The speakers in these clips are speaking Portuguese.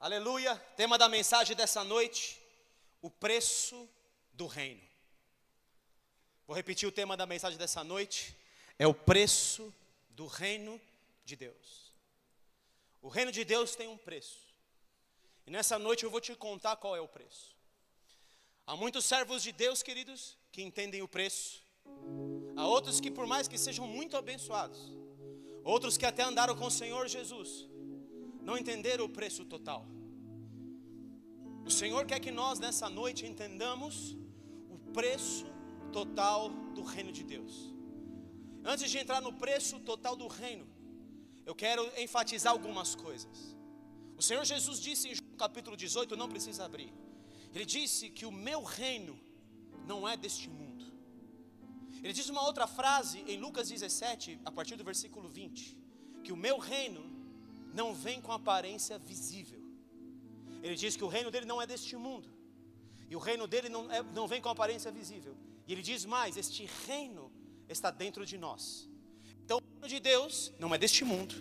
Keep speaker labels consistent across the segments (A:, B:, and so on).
A: Aleluia, tema da mensagem dessa noite, o preço do reino. Vou repetir o tema da mensagem dessa noite, é o preço do reino de Deus. O reino de Deus tem um preço, e nessa noite eu vou te contar qual é o preço. Há muitos servos de Deus, queridos, que entendem o preço. Há outros que por mais que sejam muito abençoados, outros que até andaram com o Senhor Jesus, não entenderam o preço total. O Senhor quer que nós nessa noite entendamos o preço total do reino de Deus. Antes de entrar no preço total do reino, eu quero enfatizar algumas coisas. O Senhor Jesus disse em João capítulo 18, não precisa abrir. Ele disse que o meu reino não é deste mundo. Ele diz uma outra frase em Lucas 17, a partir do versículo 20, que o meu reino não vem com aparência visível. Ele diz que o reino dele não é deste mundo, e o reino dele não vem com aparência visível. E ele diz mais, este reino está dentro de nós. Então o reino de Deus não é deste mundo,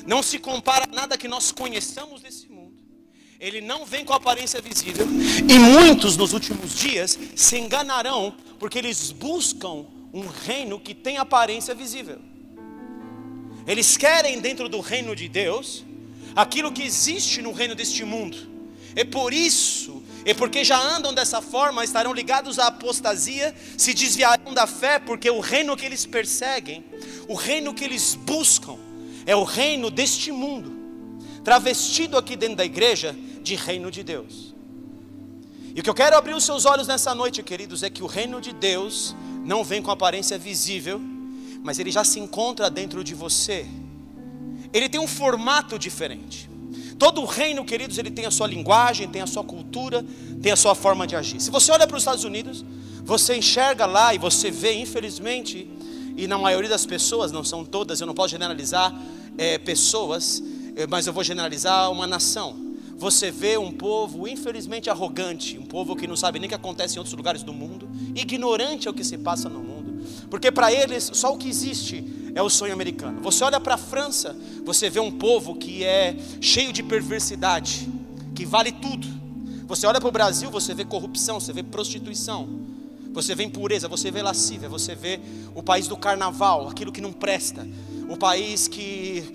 A: não se compara a nada que nós conheçamos desse mundo. Ele não vem com aparência visível, e muitos nos últimos dias se enganarão, porque eles buscam um reino que tem aparência visível. Eles querem dentro do reino de Deus aquilo que existe no reino deste mundo. É por isso, é porque já andam dessa forma, estarão ligados à apostasia, se desviarão da fé, porque o reino que eles perseguem, o reino que eles buscam, é o reino deste mundo, travestido aqui dentro da igreja de reino de Deus. E o que eu quero abrir os seus olhos nessa noite, queridos, é que o reino de Deus não vem com aparência visível, mas ele já se encontra dentro de você. Ele tem um formato diferente. Todo reino, queridos, ele tem a sua linguagem, tem a sua cultura, tem a sua forma de agir. Se você olha para os Estados Unidos, você enxerga lá e você vê, infelizmente, e na maioria das pessoas, não são todas, eu não posso generalizar pessoas, mas eu vou generalizar uma nação. Você vê um povo infelizmente arrogante, um povo que não sabe nem o que acontece em outros lugares do mundo, ignorante ao que se passa no mundo, porque para eles só o que existe é o sonho americano. Você olha para a França, você vê um povo que é cheio de perversidade, que vale tudo. Você olha para o Brasil, você vê corrupção, você vê prostituição, você vê impureza, você vê lascívia, você vê o país do carnaval, aquilo que não presta. O país que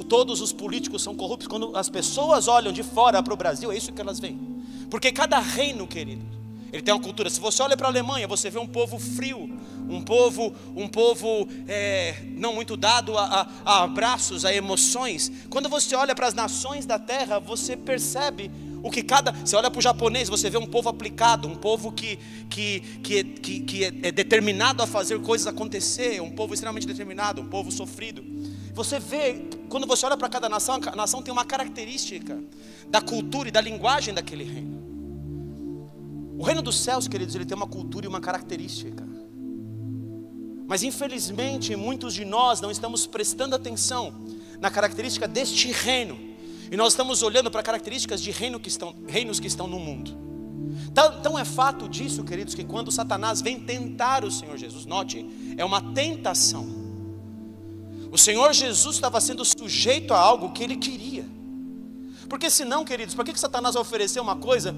A: todos os políticos são corruptos. Quando as pessoas olham de fora para o Brasil, é isso que elas veem. Porque cada reino, querido, ele tem uma cultura. Se você olha para a Alemanha, você vê um povo frio, um povo não muito dado a abraços, a emoções. Quando você olha para as nações da terra, você percebe o que você olha para o japonês, você vê um povo aplicado, um povo que é determinado a fazer coisas acontecer, um povo extremamente determinado, um povo sofrido. Você vê, quando você olha para cada nação, a nação tem uma característica da cultura e da linguagem daquele reino. O reino dos céus, queridos, ele tem uma cultura e uma característica. Mas infelizmente muitos de nós não estamos prestando atenção na característica deste reino. E nós estamos olhando para características de reinos que estão no mundo. Então é fato disso, queridos, que quando Satanás vem tentar o Senhor Jesus, note, é uma tentação. O Senhor Jesus estava sendo sujeito a algo que ele queria. Porque senão, queridos, por que Satanás vai oferecer uma coisa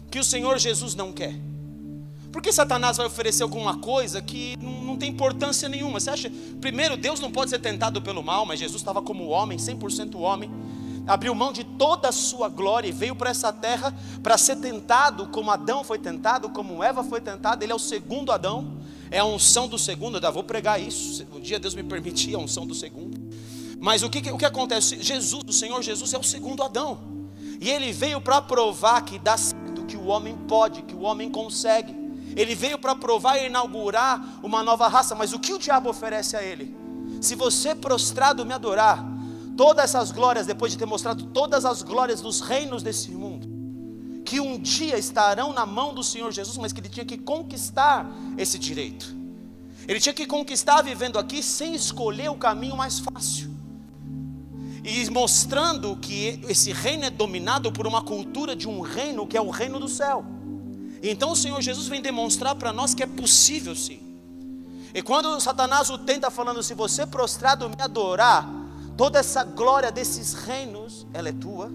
A: que o Senhor Jesus não quer? Por que Satanás vai oferecer alguma coisa que não tem importância nenhuma? Você acha, primeiro, Deus não pode ser tentado pelo mal, mas Jesus estava como homem, 100% homem, abriu mão de toda a sua glória e veio para essa terra para ser tentado como Adão foi tentado, como Eva foi tentada. Ele é o segundo Adão, é a unção do segundo. Eu vou pregar isso, um dia Deus me permitir a unção do segundo. Mas o que acontece? Jesus, o Senhor Jesus é o segundo Adão, e ele veio para provar que dá certo, que o homem pode, que o homem consegue. Ele veio para provar e inaugurar uma nova raça. Mas o que o diabo oferece a ele? Se você prostrado me adorar, todas essas glórias, depois de ter mostrado todas as glórias dos reinos desse mundo, que um dia estarão na mão do Senhor Jesus, mas que ele tinha que conquistar esse direito. Ele tinha que conquistar vivendo aqui sem escolher o caminho mais fácil. E mostrando que esse reino é dominado por uma cultura de um reino que é o reino do céu. Então o Senhor Jesus vem demonstrar para nós que é possível sim. E quando Satanás o tenta falando, se você prostrado me adorar, toda essa glória desses reinos, ela é tua.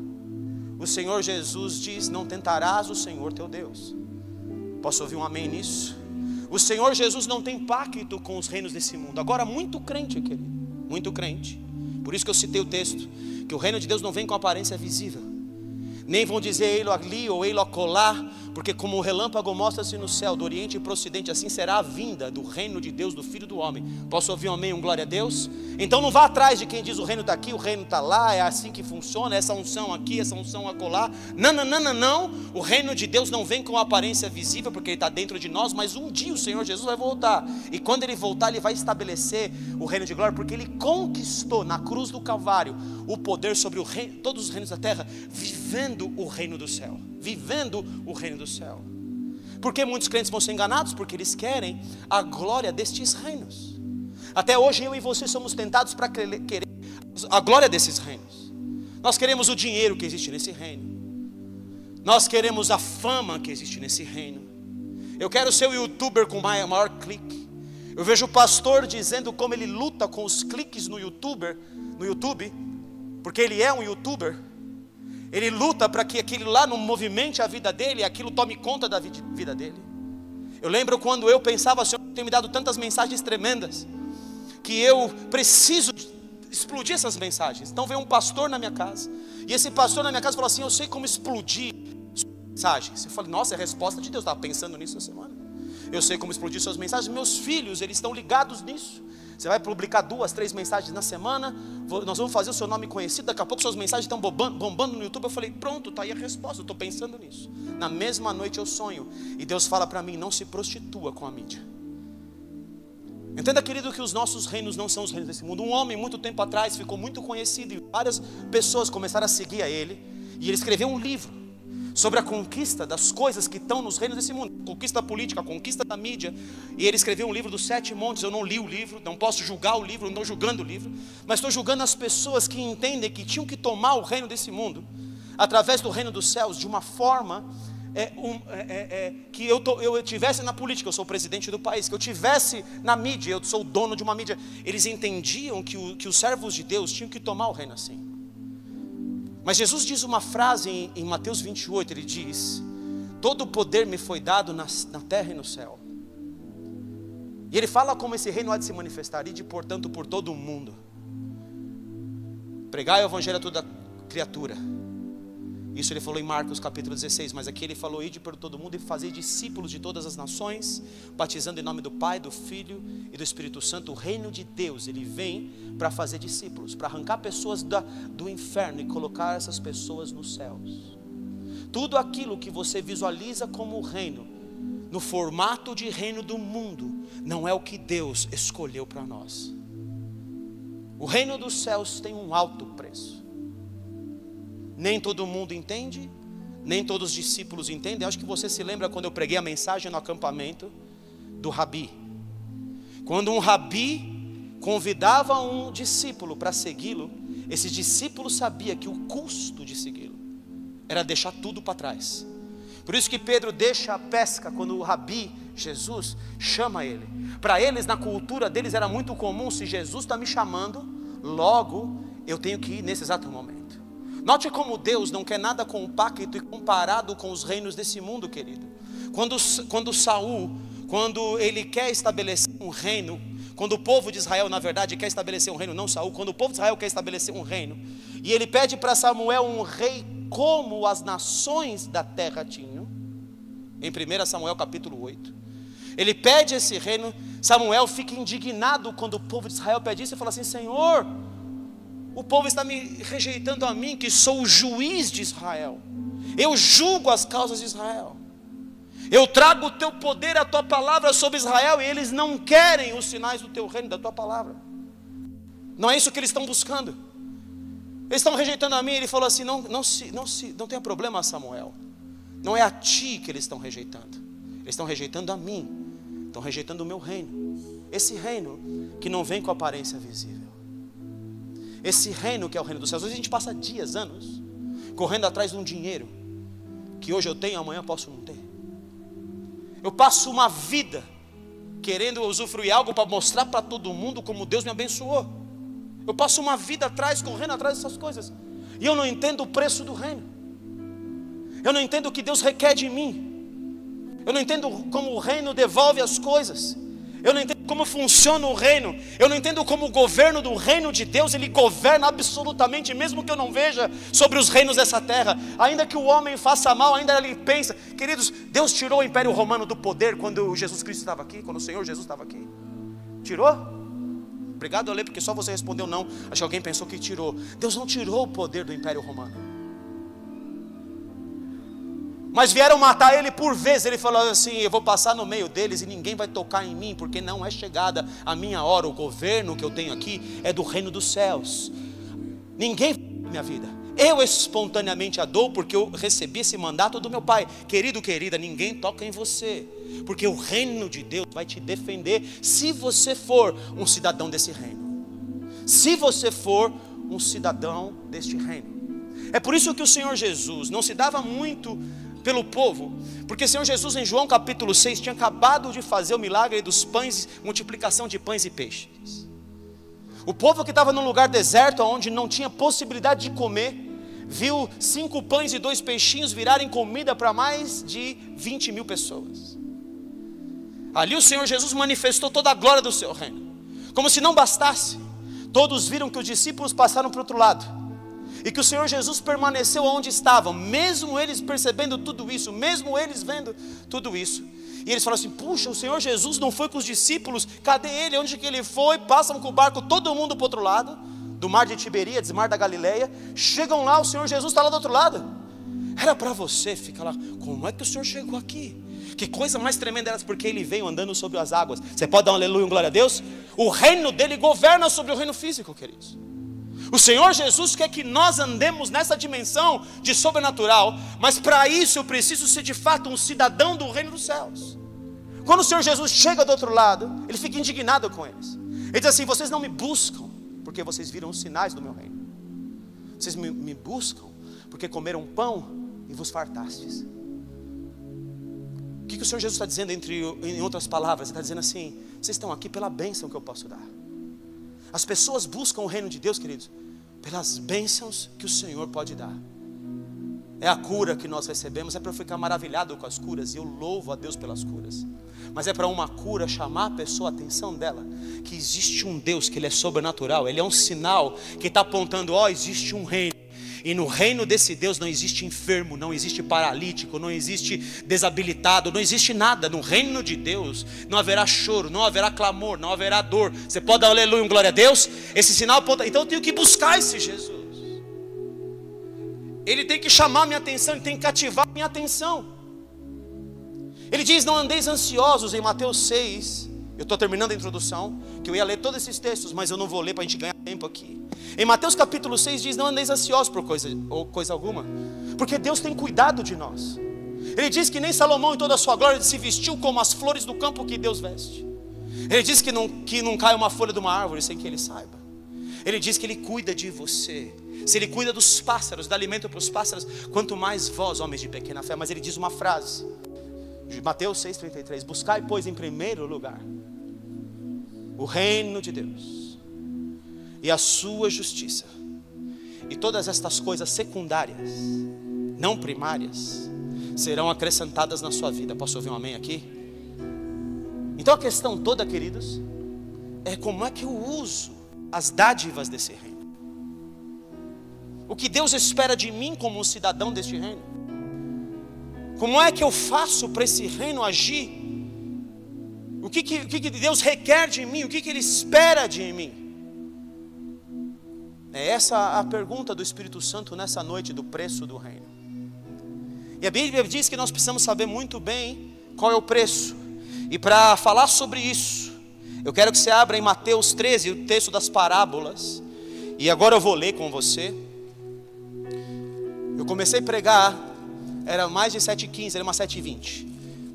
A: o Senhor Jesus diz: não tentarás o Senhor teu Deus. Posso ouvir um amém nisso? O Senhor Jesus não tem pacto com os reinos desse mundo. Agora, muito crente, querido, muito crente, por isso que eu citei o texto, que o reino de Deus não vem com aparência visível, nem vão dizer ei-lo ali ou ei-lo acolá, porque como o relâmpago mostra-se no céu, do oriente e para o ocidente, assim será a vinda do reino de Deus, do Filho do Homem. Posso ouvir um amém, um glória a Deus? Então não vá atrás de quem diz o reino está aqui, o reino está lá, é assim que funciona, essa unção aqui, essa unção acolá. Não, não, não, não, não. O reino de Deus não vem com aparência visível, porque ele está dentro de nós, mas um dia o Senhor Jesus vai voltar, e quando ele voltar, ele vai estabelecer o reino de glória, porque ele conquistou na cruz do Calvário o poder sobre o reino, todos os reinos da terra, vivendo o reino do céu, vivendo o reino do céu. Por que muitos crentes vão ser enganados? Porque eles querem a glória destes reinos. Até hoje eu e você somos tentados para querer a glória desses reinos. Nós queremos o dinheiro que existe nesse reino, nós queremos a fama que existe nesse reino. Eu quero ser o youtuber com maior clique. Eu vejo o pastor dizendo como ele luta com os cliques no YouTube, porque ele é um youtuber. Ele luta para que aquilo lá não movimente a vida dele, aquilo tome conta da vida dele. Eu lembro quando eu pensava: Senhor, tem me dado tantas mensagens tremendas, que eu preciso explodir essas mensagens. Então veio um pastor na minha casa, e esse pastor na minha casa falou assim: eu sei como explodir mensagens. Eu falei: nossa, é a resposta de Deus. Eu estava pensando nisso essa semana. Eu sei como explodir suas mensagens. Meus filhos, eles estão ligados nisso. Você vai publicar 2, 3 mensagens na semana, nós vamos fazer o seu nome conhecido, daqui a pouco suas mensagens estão bombando no YouTube. Eu falei: pronto, está aí a resposta, eu estou pensando nisso. Na mesma noite eu sonho, e Deus fala para mim: não se prostitua com a mídia. Entenda, querido, que os nossos reinos não são os reinos desse mundo. Um homem, muito tempo atrás, ficou muito conhecido, e várias pessoas começaram a seguir a ele, e ele escreveu um livro sobre a conquista das coisas que estão nos reinos desse mundo, conquista política, conquista da mídia. E ele escreveu um livro dos 7 montes. Eu não li o livro, não posso julgar o livro, não estou julgando o livro, mas estou julgando as pessoas que entendem que tinham que tomar o reino desse mundo, através do reino dos céus, de uma forma que eu tivesse na política, eu sou o presidente do país, que eu tivesse na mídia, eu sou o dono de uma mídia. Eles entendiam que os servos de Deus tinham que tomar o reino assim. Mas Jesus diz uma frase em Mateus 28, ele diz: todo o poder me foi dado na terra e no céu. E ele fala como esse reino há de se manifestar, e portanto por todo o mundo. Pregai o evangelho a toda criatura. Isso ele falou em Marcos capítulo 16, mas aqui ele falou: ide por todo mundo e fazei discípulos de todas as nações, batizando em nome do Pai, do Filho e do Espírito Santo. O reino de Deus, ele vem para fazer discípulos, para arrancar pessoas do inferno e colocar essas pessoas nos céus. Tudo aquilo que você visualiza como reino, no formato de reino do mundo, não é o que Deus escolheu para nós. O reino dos céus tem um alto preço. Nem todo mundo entende, nem todos os discípulos entendem. Acho que você se lembra quando eu preguei a mensagem no acampamento do Rabi. Quando um Rabi convidava um discípulo para segui-lo, esse discípulo sabia que o custo de segui-lo era deixar tudo para trás. Por isso que Pedro deixa a pesca quando o Rabi, Jesus, chama ele. Para eles, na cultura deles, era muito comum: se Jesus está me chamando, logo eu tenho que ir nesse exato momento. Note como Deus não quer nada compacto e comparado com os reinos desse mundo, querido. Quando Saul, quando ele quer estabelecer um reino, quando o povo de Israel, na verdade, quer estabelecer um reino, não Saul, quando o povo de Israel quer estabelecer um reino, e ele pede para Samuel um rei como as nações da terra tinham, em 1 Samuel capítulo 8, ele pede esse reino. Samuel fica indignado quando o povo de Israel pede isso, e fala assim: Senhor, o povo está me rejeitando a mim, que sou o juiz de Israel. Eu julgo as causas de Israel. Eu trago o teu poder, a tua palavra sobre Israel, e eles não querem os sinais do teu reino, da tua palavra. Não é isso que eles estão buscando. Eles estão rejeitando a mim. Ele falou assim: não tenha problema, Samuel. Não é a ti que eles estão rejeitando. Eles estão rejeitando a mim. Estão rejeitando o meu reino. Esse reino que não vem com aparência visível. Esse reino que é o reino dos céus. Às vezes a gente passa dias, anos, correndo atrás de um dinheiro que hoje eu tenho, amanhã posso não ter. Eu passo uma vida querendo usufruir algo para mostrar para todo mundo como Deus me abençoou. Eu passo uma vida atrás, correndo atrás dessas coisas, e eu não entendo o preço do reino. Eu não entendo o que Deus requer de mim. Eu não entendo como o reino devolve as coisas. Eu não entendo como funciona o reino. Eu não entendo como o governo do reino de Deus, ele governa absolutamente, mesmo que eu não veja sobre os reinos dessa terra. Ainda que o homem faça mal, ainda ele pensa. Queridos, Deus tirou o Império Romano do poder quando Jesus Cristo estava aqui, quando o Senhor Jesus estava aqui. Tirou? Obrigado, Ale, porque só você respondeu não. Acho que alguém pensou que tirou. Deus não tirou o poder do Império Romano. Mas vieram matar ele por vezes. Ele falou assim: eu vou passar no meio deles e ninguém vai tocar em mim, porque não é chegada a minha hora. O governo que eu tenho aqui é do reino dos céus. Ninguém na minha vida. Eu espontaneamente a dou, porque eu recebi esse mandato do meu pai. Querido, querida, ninguém toca em você, porque o reino de Deus vai te defender, se você for um cidadão desse reino. Se você for um cidadão deste reino. É por isso que o Senhor Jesus não se dava muito pelo povo, porque o Senhor Jesus em João capítulo 6 tinha acabado de fazer o milagre dos pães, multiplicação de pães e peixes. O povo que estava num lugar deserto, onde não tinha possibilidade de comer, viu 5 pães e 2 peixinhos virarem comida para mais de 20 mil pessoas. Ali o Senhor Jesus manifestou toda a glória do seu reino. Como se não bastasse, todos viram que os discípulos passaram para o outro lado, e que o Senhor Jesus permaneceu onde estavam, mesmo eles percebendo tudo isso, mesmo eles vendo tudo isso. E eles falaram assim: puxa, o Senhor Jesus não foi com os discípulos, cadê ele? Onde que ele foi? Passam com o barco todo mundo para o outro lado, do mar de Tiberíades, mar da Galileia. Chegam lá, o Senhor Jesus está lá do outro lado. Era para você ficar lá: como é que o Senhor chegou aqui? Que coisa mais tremenda era, porque ele veio andando sobre as águas. Você pode dar um aleluia, um glória a Deus? O reino dele governa sobre o reino físico, queridos. O Senhor Jesus quer que nós andemos nessa dimensão de sobrenatural, mas para isso eu preciso ser de fato um cidadão do reino dos céus. Quando o Senhor Jesus chega do outro lado, ele fica indignado com eles. Ele diz assim: vocês não me buscam porque vocês viram os sinais do meu reino. Vocês me buscam porque comeram pão e vos fartastes. O que o Senhor Jesus está dizendo em outras palavras? Ele está dizendo assim: vocês estão aqui pela bênção que eu posso dar. As pessoas buscam o reino de Deus, queridos, pelas bênçãos que o Senhor pode dar. É a cura que nós recebemos, é para eu ficar maravilhado com as curas, e eu louvo a Deus pelas curas. Mas é para uma cura chamar a pessoa, a atenção dela, que existe um Deus, que Ele é sobrenatural. Ele é um sinal que está apontando: ó, existe um reino. E no reino desse Deus não existe enfermo, não existe paralítico, não existe desabilitado, não existe nada. No reino de Deus não haverá choro, não haverá clamor, não haverá dor. Você pode dar aleluia, um glória a Deus? Esse sinal aponta. Então eu tenho que buscar esse Jesus. Ele tem que chamar minha atenção, ele tem que cativar minha atenção. Ele diz: não andeis ansiosos, em Mateus 6. Eu estou terminando a introdução, que eu ia ler todos esses textos, mas eu não vou ler para a gente ganhar tempo aqui. Em Mateus capítulo 6 diz: não andeis ansiosos por coisa alguma, porque Deus tem cuidado de nós. Ele diz que nem Salomão em toda a sua glória se vestiu como as flores do campo que Deus veste. Ele diz que não cai uma folha de uma árvore sem que Ele saiba. Ele diz que Ele cuida de você. Se Ele cuida dos pássaros, dá alimento para os pássaros, quanto mais vós, homens de pequena fé. Mas Ele diz uma frase, de Mateus 6,33: buscai, pois, em primeiro lugar o reino de Deus e a sua justiça, e todas estas coisas secundárias, não primárias, serão acrescentadas na sua vida. Posso ouvir um amém aqui? Então a questão toda, queridos, é como é que eu uso as dádivas desse reino. O que Deus espera de mim como um cidadão deste reino. Como é que eu faço para esse reino agir? O que Deus requer de mim? O que Ele espera de mim? É essa a pergunta do Espírito Santo nessa noite, do preço do reino. E a Bíblia diz que nós precisamos saber muito bem qual é o preço. E para falar sobre isso, eu quero que você abra em Mateus 13, o texto das parábolas. E agora eu vou ler com você. Eu comecei a pregar, era mais de 7h15, era umas 7h20.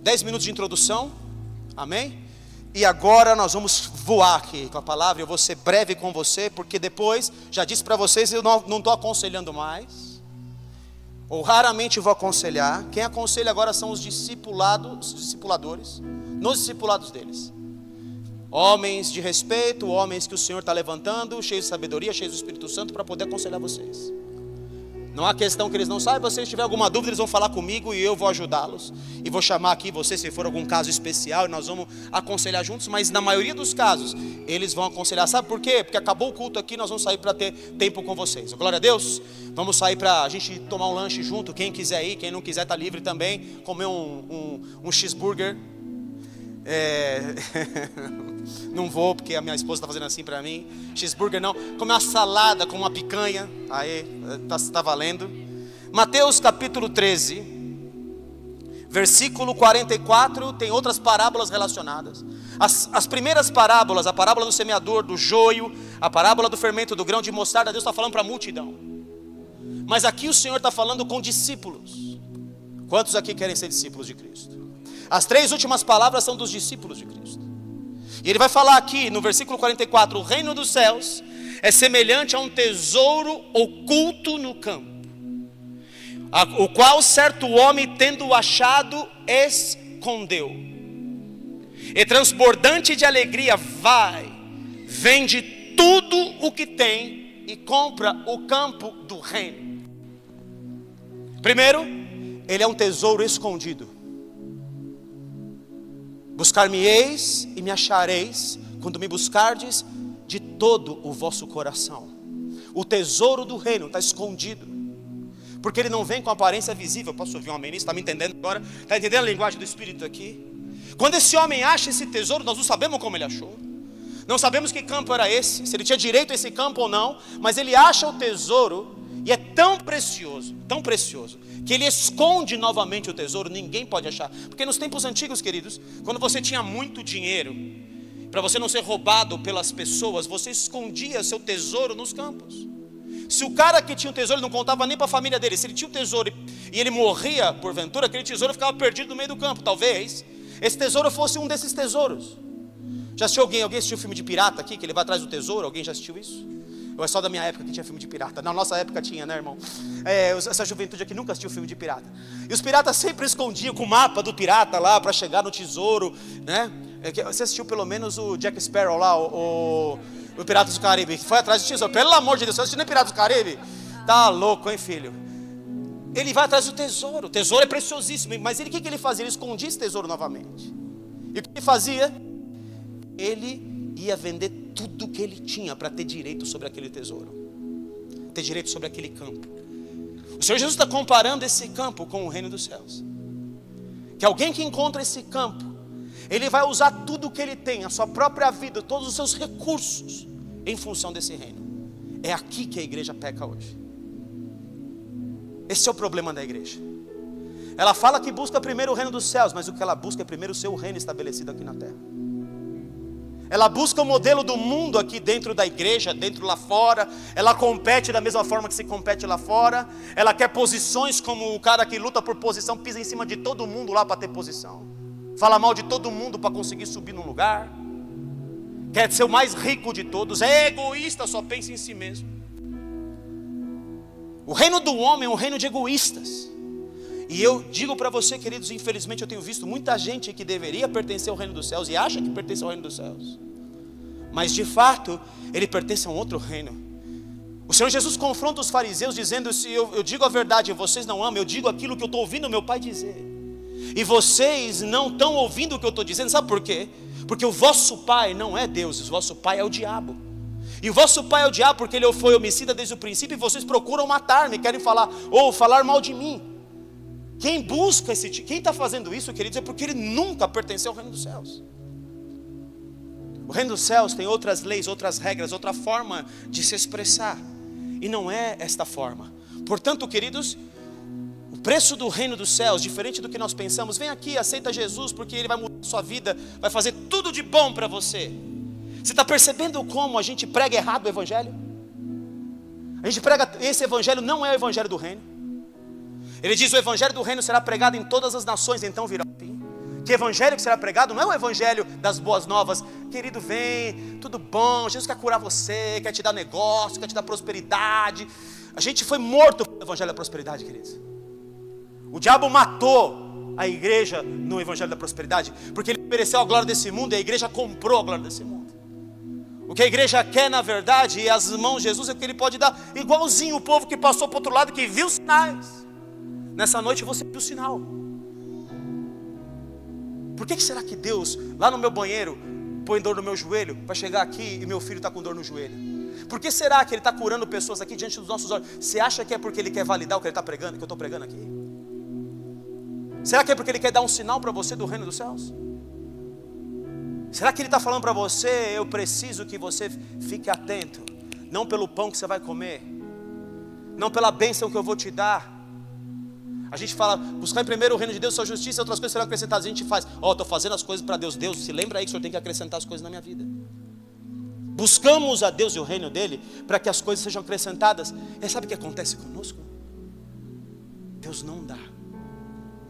A: 10 minutos de introdução, amém? E agora nós vamos voar aqui com a palavra. Eu vou ser breve com você, porque depois, já disse para vocês, eu não estou aconselhando mais, ou raramente vou aconselhar. Quem aconselha agora são os discipuladores, nos discipulados deles. Homens de respeito, homens que o Senhor está levantando, cheios de sabedoria, cheios do Espírito Santo, para poder aconselhar vocês. Não há questão que eles não saibam. Se eles tiverem alguma dúvida, eles vão falar comigo e eu vou ajudá-los. E vou chamar aqui você, se for algum caso especial, e nós vamos aconselhar juntos. Mas na maioria dos casos, eles vão aconselhar. Sabe por quê? Porque acabou o culto aqui, nós vamos sair para ter tempo com vocês. Glória a Deus. Vamos sair para a gente tomar um lanche junto. Quem quiser ir, quem não quiser está livre também. Comer um cheeseburger. Não vou, porque a minha esposa está fazendo assim para mim. Cheeseburger não. Comer uma salada com uma picanha. Aí, tá valendo. Mateus capítulo 13, versículo 44. Tem outras parábolas relacionadas. As primeiras parábolas, a parábola do semeador, do joio, a parábola do fermento do grão de mostarda, Deus está falando para a multidão. Mas aqui o Senhor está falando com discípulos. Quantos aqui querem ser discípulos de Cristo? As 3 últimas palavras são dos discípulos de Cristo. E ele vai falar aqui no versículo 44: o reino dos céus é semelhante a um tesouro oculto no campo, o qual certo homem, tendo achado, escondeu. E transbordante de alegria vende tudo o que tem e compra o campo do reino. Primeiro, ele é um tesouro escondido. Buscar-me-eis e me achareis, quando me buscardes de todo o vosso coração. O tesouro do reino está escondido, porque ele não vem com aparência visível. Posso ouvir um amém nisso? Está me entendendo agora? Está entendendo a linguagem do Espírito aqui? Quando esse homem acha esse tesouro, nós não sabemos como ele achou. Não sabemos que campo era esse, se ele tinha direito a esse campo ou não. Mas ele acha o tesouro, e é tão precioso, que ele esconde novamente o tesouro. Ninguém pode achar. Porque nos tempos antigos, queridos, quando você tinha muito dinheiro, para você não ser roubado pelas pessoas, você escondia seu tesouro nos campos. Se o cara que tinha o tesouro, ele não contava nem para a família dele. Se ele tinha o tesouro e ele morria porventura, aquele tesouro ficava perdido no meio do campo. Talvez esse tesouro fosse um desses tesouros. Já assistiu alguém assistiu filme de pirata aqui, que ele vai atrás do tesouro? Alguém já assistiu isso? Ou é só da minha época que tinha filme de pirata? Na nossa época tinha, né, irmão? Essa juventude aqui nunca assistiu filme de pirata. E os piratas sempre escondiam com o mapa do pirata lá para chegar no tesouro, né? Você assistiu pelo menos o Jack Sparrow lá, o Piratas do Caribe, que foi atrás do tesouro. Pelo amor de Deus, você assistiu nem Piratas do Caribe? Tá louco, hein, filho? Ele vai atrás do tesouro. O tesouro é preciosíssimo. Mas o que ele fazia? Ele escondia esse tesouro novamente. E o que ele fazia? Ele ia vender tudo que ele tinha para ter direito sobre aquele tesouro, ter direito sobre aquele campo. O Senhor Jesus está comparando esse campo com o reino dos céus. Que alguém que encontra esse campo, ele vai usar tudo que ele tem, a sua própria vida, todos os seus recursos, em função desse reino. É aqui que a igreja peca hoje. Esse é o problema da igreja. Ela fala que busca primeiro o reino dos céus, mas o que ela busca é primeiro o seu reino estabelecido aqui na terra. Ela busca o modelo do mundo aqui dentro da igreja, dentro lá fora. Ela compete da mesma forma que se compete lá fora. Ela quer posições como o cara que luta por posição, pisa em cima de todo mundo lá para ter posição. Fala mal de todo mundo para conseguir subir num lugar. Quer ser o mais rico de todos. É egoísta, só pensa em si mesmo. O reino do homem é um reino de egoístas. E eu digo para você, queridos, infelizmente eu tenho visto muita gente que deveria pertencer ao reino dos céus e acha que pertence ao reino dos céus, mas de fato ele pertence a um outro reino. O Senhor Jesus confronta os fariseus dizendo: se eu digo a verdade e vocês não amam, eu digo aquilo que eu estou ouvindo meu pai dizer, e vocês não estão ouvindo o que eu estou dizendo. Sabe por quê? Porque o vosso pai não é Deus, o vosso pai é o diabo. E o vosso pai é o diabo porque ele foi homicida desde o princípio, e vocês procuram matar-me, querem falar mal de mim. Quem busca quem está fazendo isso, queridos, é porque ele nunca pertenceu ao reino dos céus. O reino dos céus tem outras leis, outras regras, outra forma de se expressar, e não é esta forma. Portanto, queridos, o preço do reino dos céus, diferente do que nós pensamos, vem aqui, aceita Jesus, porque ele vai mudar a sua vida, vai fazer tudo de bom para você. Você está percebendo como a gente prega errado o evangelho? A gente prega, esse evangelho não é o evangelho do reino. Ele diz: o evangelho do reino será pregado em todas as nações, então virá o fim. Que evangelho que será pregado não é o evangelho das boas novas. Querido, vem, tudo bom, Jesus quer curar você, quer te dar negócio, quer te dar prosperidade. A gente foi morto pelo evangelho da prosperidade, queridos. O diabo matou a igreja no evangelho da prosperidade, porque ele ofereceu a glória desse mundo e a igreja comprou a glória desse mundo. O que a igreja quer, na verdade, e as mãos de Jesus é que Ele pode dar, igualzinho o povo que passou para o outro lado, que viu sinais. Nessa noite você viu o sinal. Por que será que Deus, lá no meu banheiro, põe dor no meu joelho, vai chegar aqui e meu filho está com dor no joelho? Por que será que Ele está curando pessoas aqui diante dos nossos olhos? Você acha que é porque Ele quer validar o que Ele está pregando, que eu estou pregando aqui? Será que é porque Ele quer dar um sinal para você do reino dos céus? Será que Ele está falando para você, eu preciso que você fique atento, não pelo pão que você vai comer, não pela bênção que eu vou te dar. A gente fala, buscar em primeiro o reino de Deus, sua justiça, outras coisas serão acrescentadas. A gente faz, estou fazendo as coisas para Deus. Deus, se lembra aí que o Senhor tem que acrescentar as coisas na minha vida. Buscamos a Deus e o reino dEle, para que as coisas sejam acrescentadas. E sabe o que acontece conosco? Deus não dá.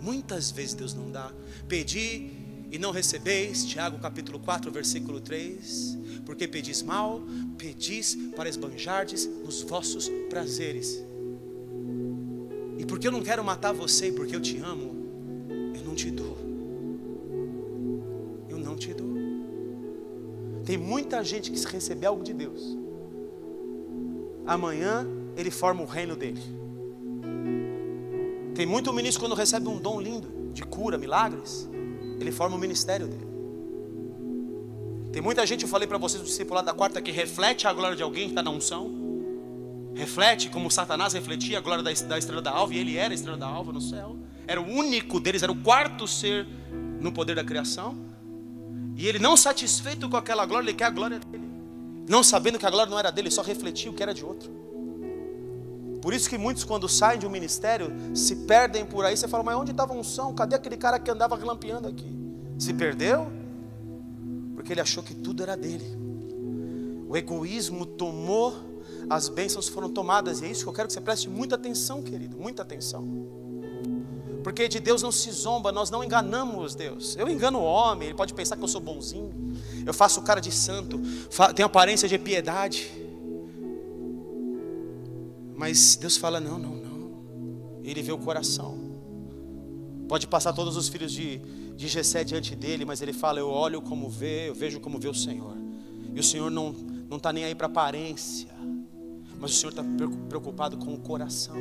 A: Muitas vezes Deus não dá. Pedi e não recebeis, Tiago capítulo 4, versículo 3, porque pedis mal, pedis para esbanjardes nos vossos prazeres. E porque eu não quero matar você, e porque eu te amo, eu não te dou. Eu não te dou. Tem muita gente que, se receber algo de Deus, amanhã ele forma o reino dele. Tem muito ministro, quando recebe um dom lindo de cura, milagres, ele forma o ministério dele. Tem muita gente, eu falei para vocês no discipulado da quarta, que reflete a glória de alguém que está na unção. Reflete como Satanás refletia a glória da estrela da alva, e ele era a estrela da alva no céu. Era o único deles, era o quarto ser no poder da criação. E ele, não satisfeito com aquela glória, ele quer a glória dele, não sabendo que a glória não era dele, só refletia o que era de outro. Por isso que muitos, quando saem de um ministério, se perdem por aí. Você fala, mas onde estava a unção? Cadê aquele cara que andava relampeando aqui? Se perdeu? Porque ele achou que tudo era dele. O egoísmo tomou, as bênçãos foram tomadas. E é isso que eu quero que você preste muita atenção, querido, muita atenção. Porque de Deus não se zomba, nós não enganamos Deus. Eu engano o homem, ele pode pensar que eu sou bonzinho, eu faço cara de santo, tenho aparência de piedade. Mas Deus fala, não. Ele vê o coração. Pode passar todos os filhos de Jessé diante dele, mas ele fala, eu olho como vê, eu vejo como vê o Senhor. E o Senhor não está nem aí para aparência, mas o Senhor está preocupado com o coração.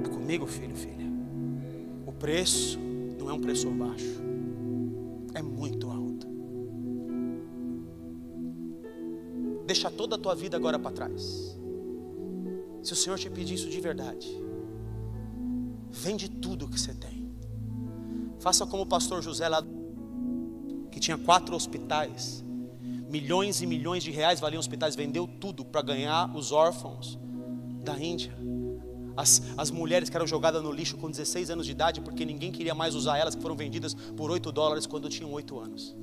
A: É comigo, filho, filha. O preço não é um preço baixo, é muito alto. Deixa toda a tua vida agora para trás. Se o Senhor te pedir isso de verdade, vende tudo que você tem. Faça como o pastor José lá, que tinha 4 hospitais, milhões e milhões de reais valiam hospitais, vendeu tudo para ganhar os órfãos da Índia. As mulheres que eram jogadas no lixo com 16 anos de idade, porque ninguém queria mais usar elas, que foram vendidas por $8 quando tinham 8 anos.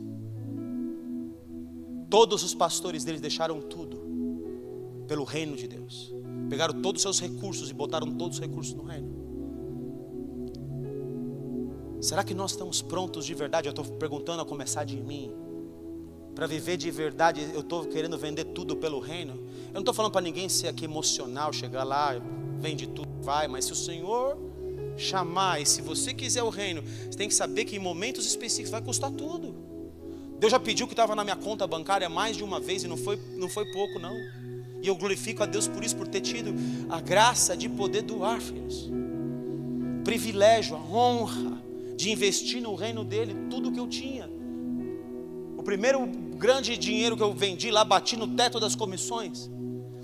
A: Todos os pastores deles deixaram tudo pelo reino de Deus. Pegaram todos os seus recursos e botaram todos os recursos no reino. Será que nós estamos prontos de verdade? Eu estou perguntando a começar de mim. Para viver de verdade, eu estou querendo vender tudo pelo reino. Eu não estou falando para ninguém ser aqui emocional, chegar lá, vende tudo, vai. Mas se o Senhor chamar, e se você quiser o reino, você tem que saber que em momentos específicos vai custar tudo. Deus já pediu que estava na minha conta bancária mais de uma vez, e não foi pouco não. E eu glorifico a Deus por isso, por ter tido a graça de poder doar, filhos. Privilégio, a honra de investir no reino dele, tudo que eu tinha. O primeiro grande dinheiro que eu vendi lá, bati no teto das comissões.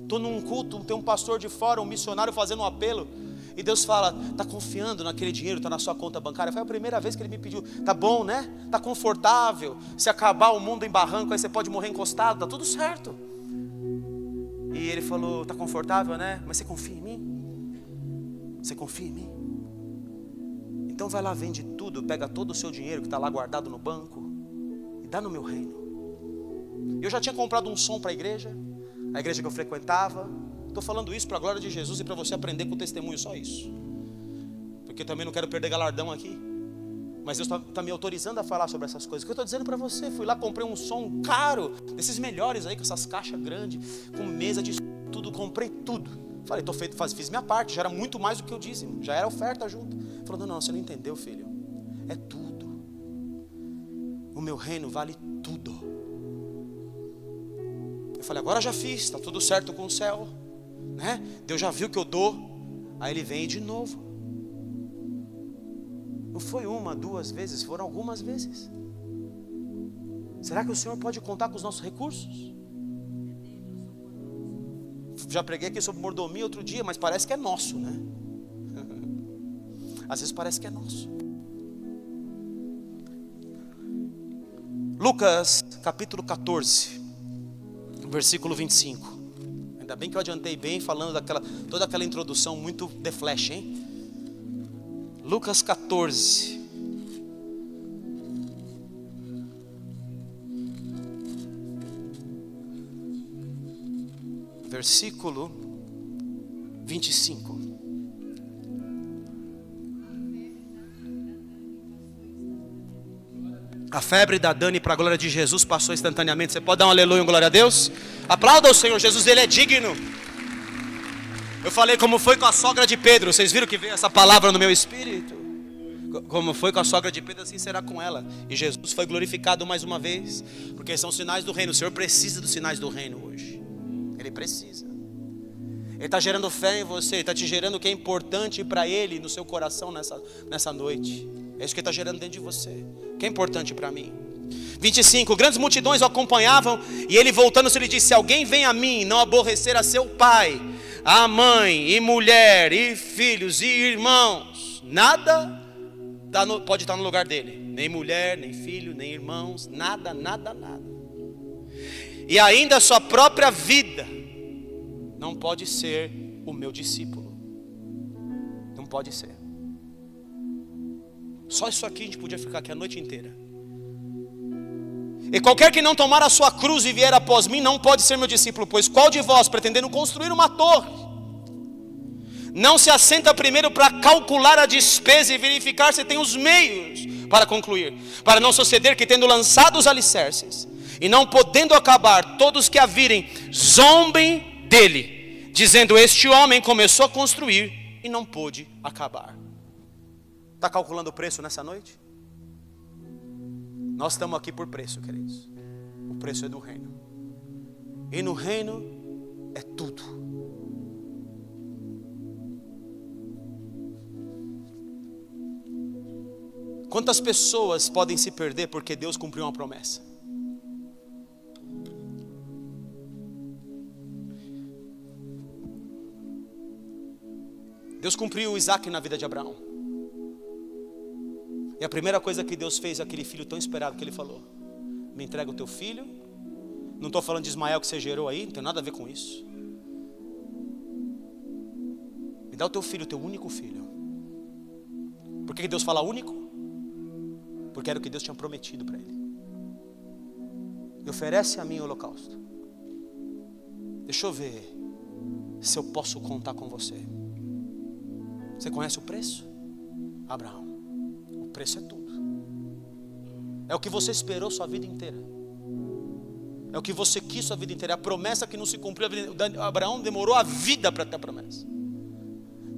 A: Estou num culto, tem um pastor de fora, um missionário fazendo um apelo. E Deus fala, está confiando naquele dinheiro, está na sua conta bancária. Foi a primeira vez que ele me pediu, tá bom, né? Está confortável. Se acabar o mundo em barranco, aí você pode morrer encostado, está tudo certo. E ele falou, está confortável, né? Mas você confia em mim? Você confia em mim? Então vai lá, vende tudo, pega todo o seu dinheiro que está lá guardado no banco e dá no meu reino. Eu já tinha comprado um som para a igreja que eu frequentava. Estou falando isso para a glória de Jesus e para você aprender com o testemunho, só isso. Porque eu também não quero perder galardão aqui. Mas Deus está me autorizando a falar sobre essas coisas. O que eu estou dizendo para você, fui lá, comprei um som caro, desses melhores aí, com essas caixas grandes, com mesa de tudo, comprei tudo. Falei, fiz minha parte, já era muito mais do que eu disse, já era oferta junto. Falou, não, você não entendeu, filho, é tudo. O meu reino vale tudo. falei, agora já fiz, está tudo certo com o céu, né? Deus já viu que eu dou. Aí ele vem de novo. Não foi uma, duas vezes, foram algumas vezes. Será que o Senhor pode contar com os nossos recursos? Já preguei aqui sobre mordomia outro dia, mas parece que é nosso, né? Às vezes parece que é nosso. Lucas capítulo 14, versículo 25. Ainda bem que eu adiantei bem falando toda aquela introdução muito de flash, hein? Lucas 14. Versículo 25. A febre da Dani para a glória de Jesus passou instantaneamente. Você pode dar um aleluia, glória a Deus? Aplauda o Senhor Jesus, Ele é digno. Eu falei como foi com a sogra de Pedro. Vocês viram que veio essa palavra no meu espírito? Como foi com a sogra de Pedro, assim será com ela. E Jesus foi glorificado mais uma vez, porque são sinais do reino. O Senhor precisa dos sinais do reino hoje. Ele precisa. Ele está gerando fé em você. Ele está te gerando o que é importante para Ele no seu coração nessa noite. É isso que Ele está gerando dentro de você. O que é importante para mim. 25. Grandes multidões o acompanhavam. E Ele voltando-se lhe disse: se alguém vem a mim, não aborrecer a seu pai, a mãe, e mulher, e filhos, e irmãos, nada pode estar no lugar dele. Nem mulher, nem filho, nem irmãos. Nada, nada, nada. E ainda a sua própria vida não pode ser o meu discípulo. Não pode ser. Só isso aqui a gente podia ficar aqui a noite inteira. E qualquer que não tomar a sua cruz e vier após mim não pode ser meu discípulo. Pois qual de vós, pretendendo construir uma torre, não se assenta primeiro para calcular a despesa e verificar se tem os meios para concluir, para não suceder que, tendo lançado os alicerces e não podendo acabar, todos que a virem zombem dele, dizendo: este homem começou a construir e não pôde acabar. Está calculando o preço nessa noite? Nós estamos aqui por preço, queridos. O preço é do reino. E no reino é tudo. Quantas pessoas podem se perder porque Deus cumpriu uma promessa? Deus cumpriu o Isaac na vida de Abraão. E a primeira coisa que Deus fez, aquele filho tão esperado que ele falou: me entrega o teu filho. Não estou falando de Ismael que você gerou aí, não tem nada a ver com isso. Me dá o teu filho, o teu único filho. Por que Deus fala único? Porque era o que Deus tinha prometido para ele. E oferece a mim o holocausto. Deixa eu ver se eu posso contar com você. Você conhece o preço? Abraão, o preço é tudo. É o que você esperou sua vida inteira. É o que você quis sua vida inteira. É a promessa que não se cumpriu. Abraão demorou a vida para ter a promessa.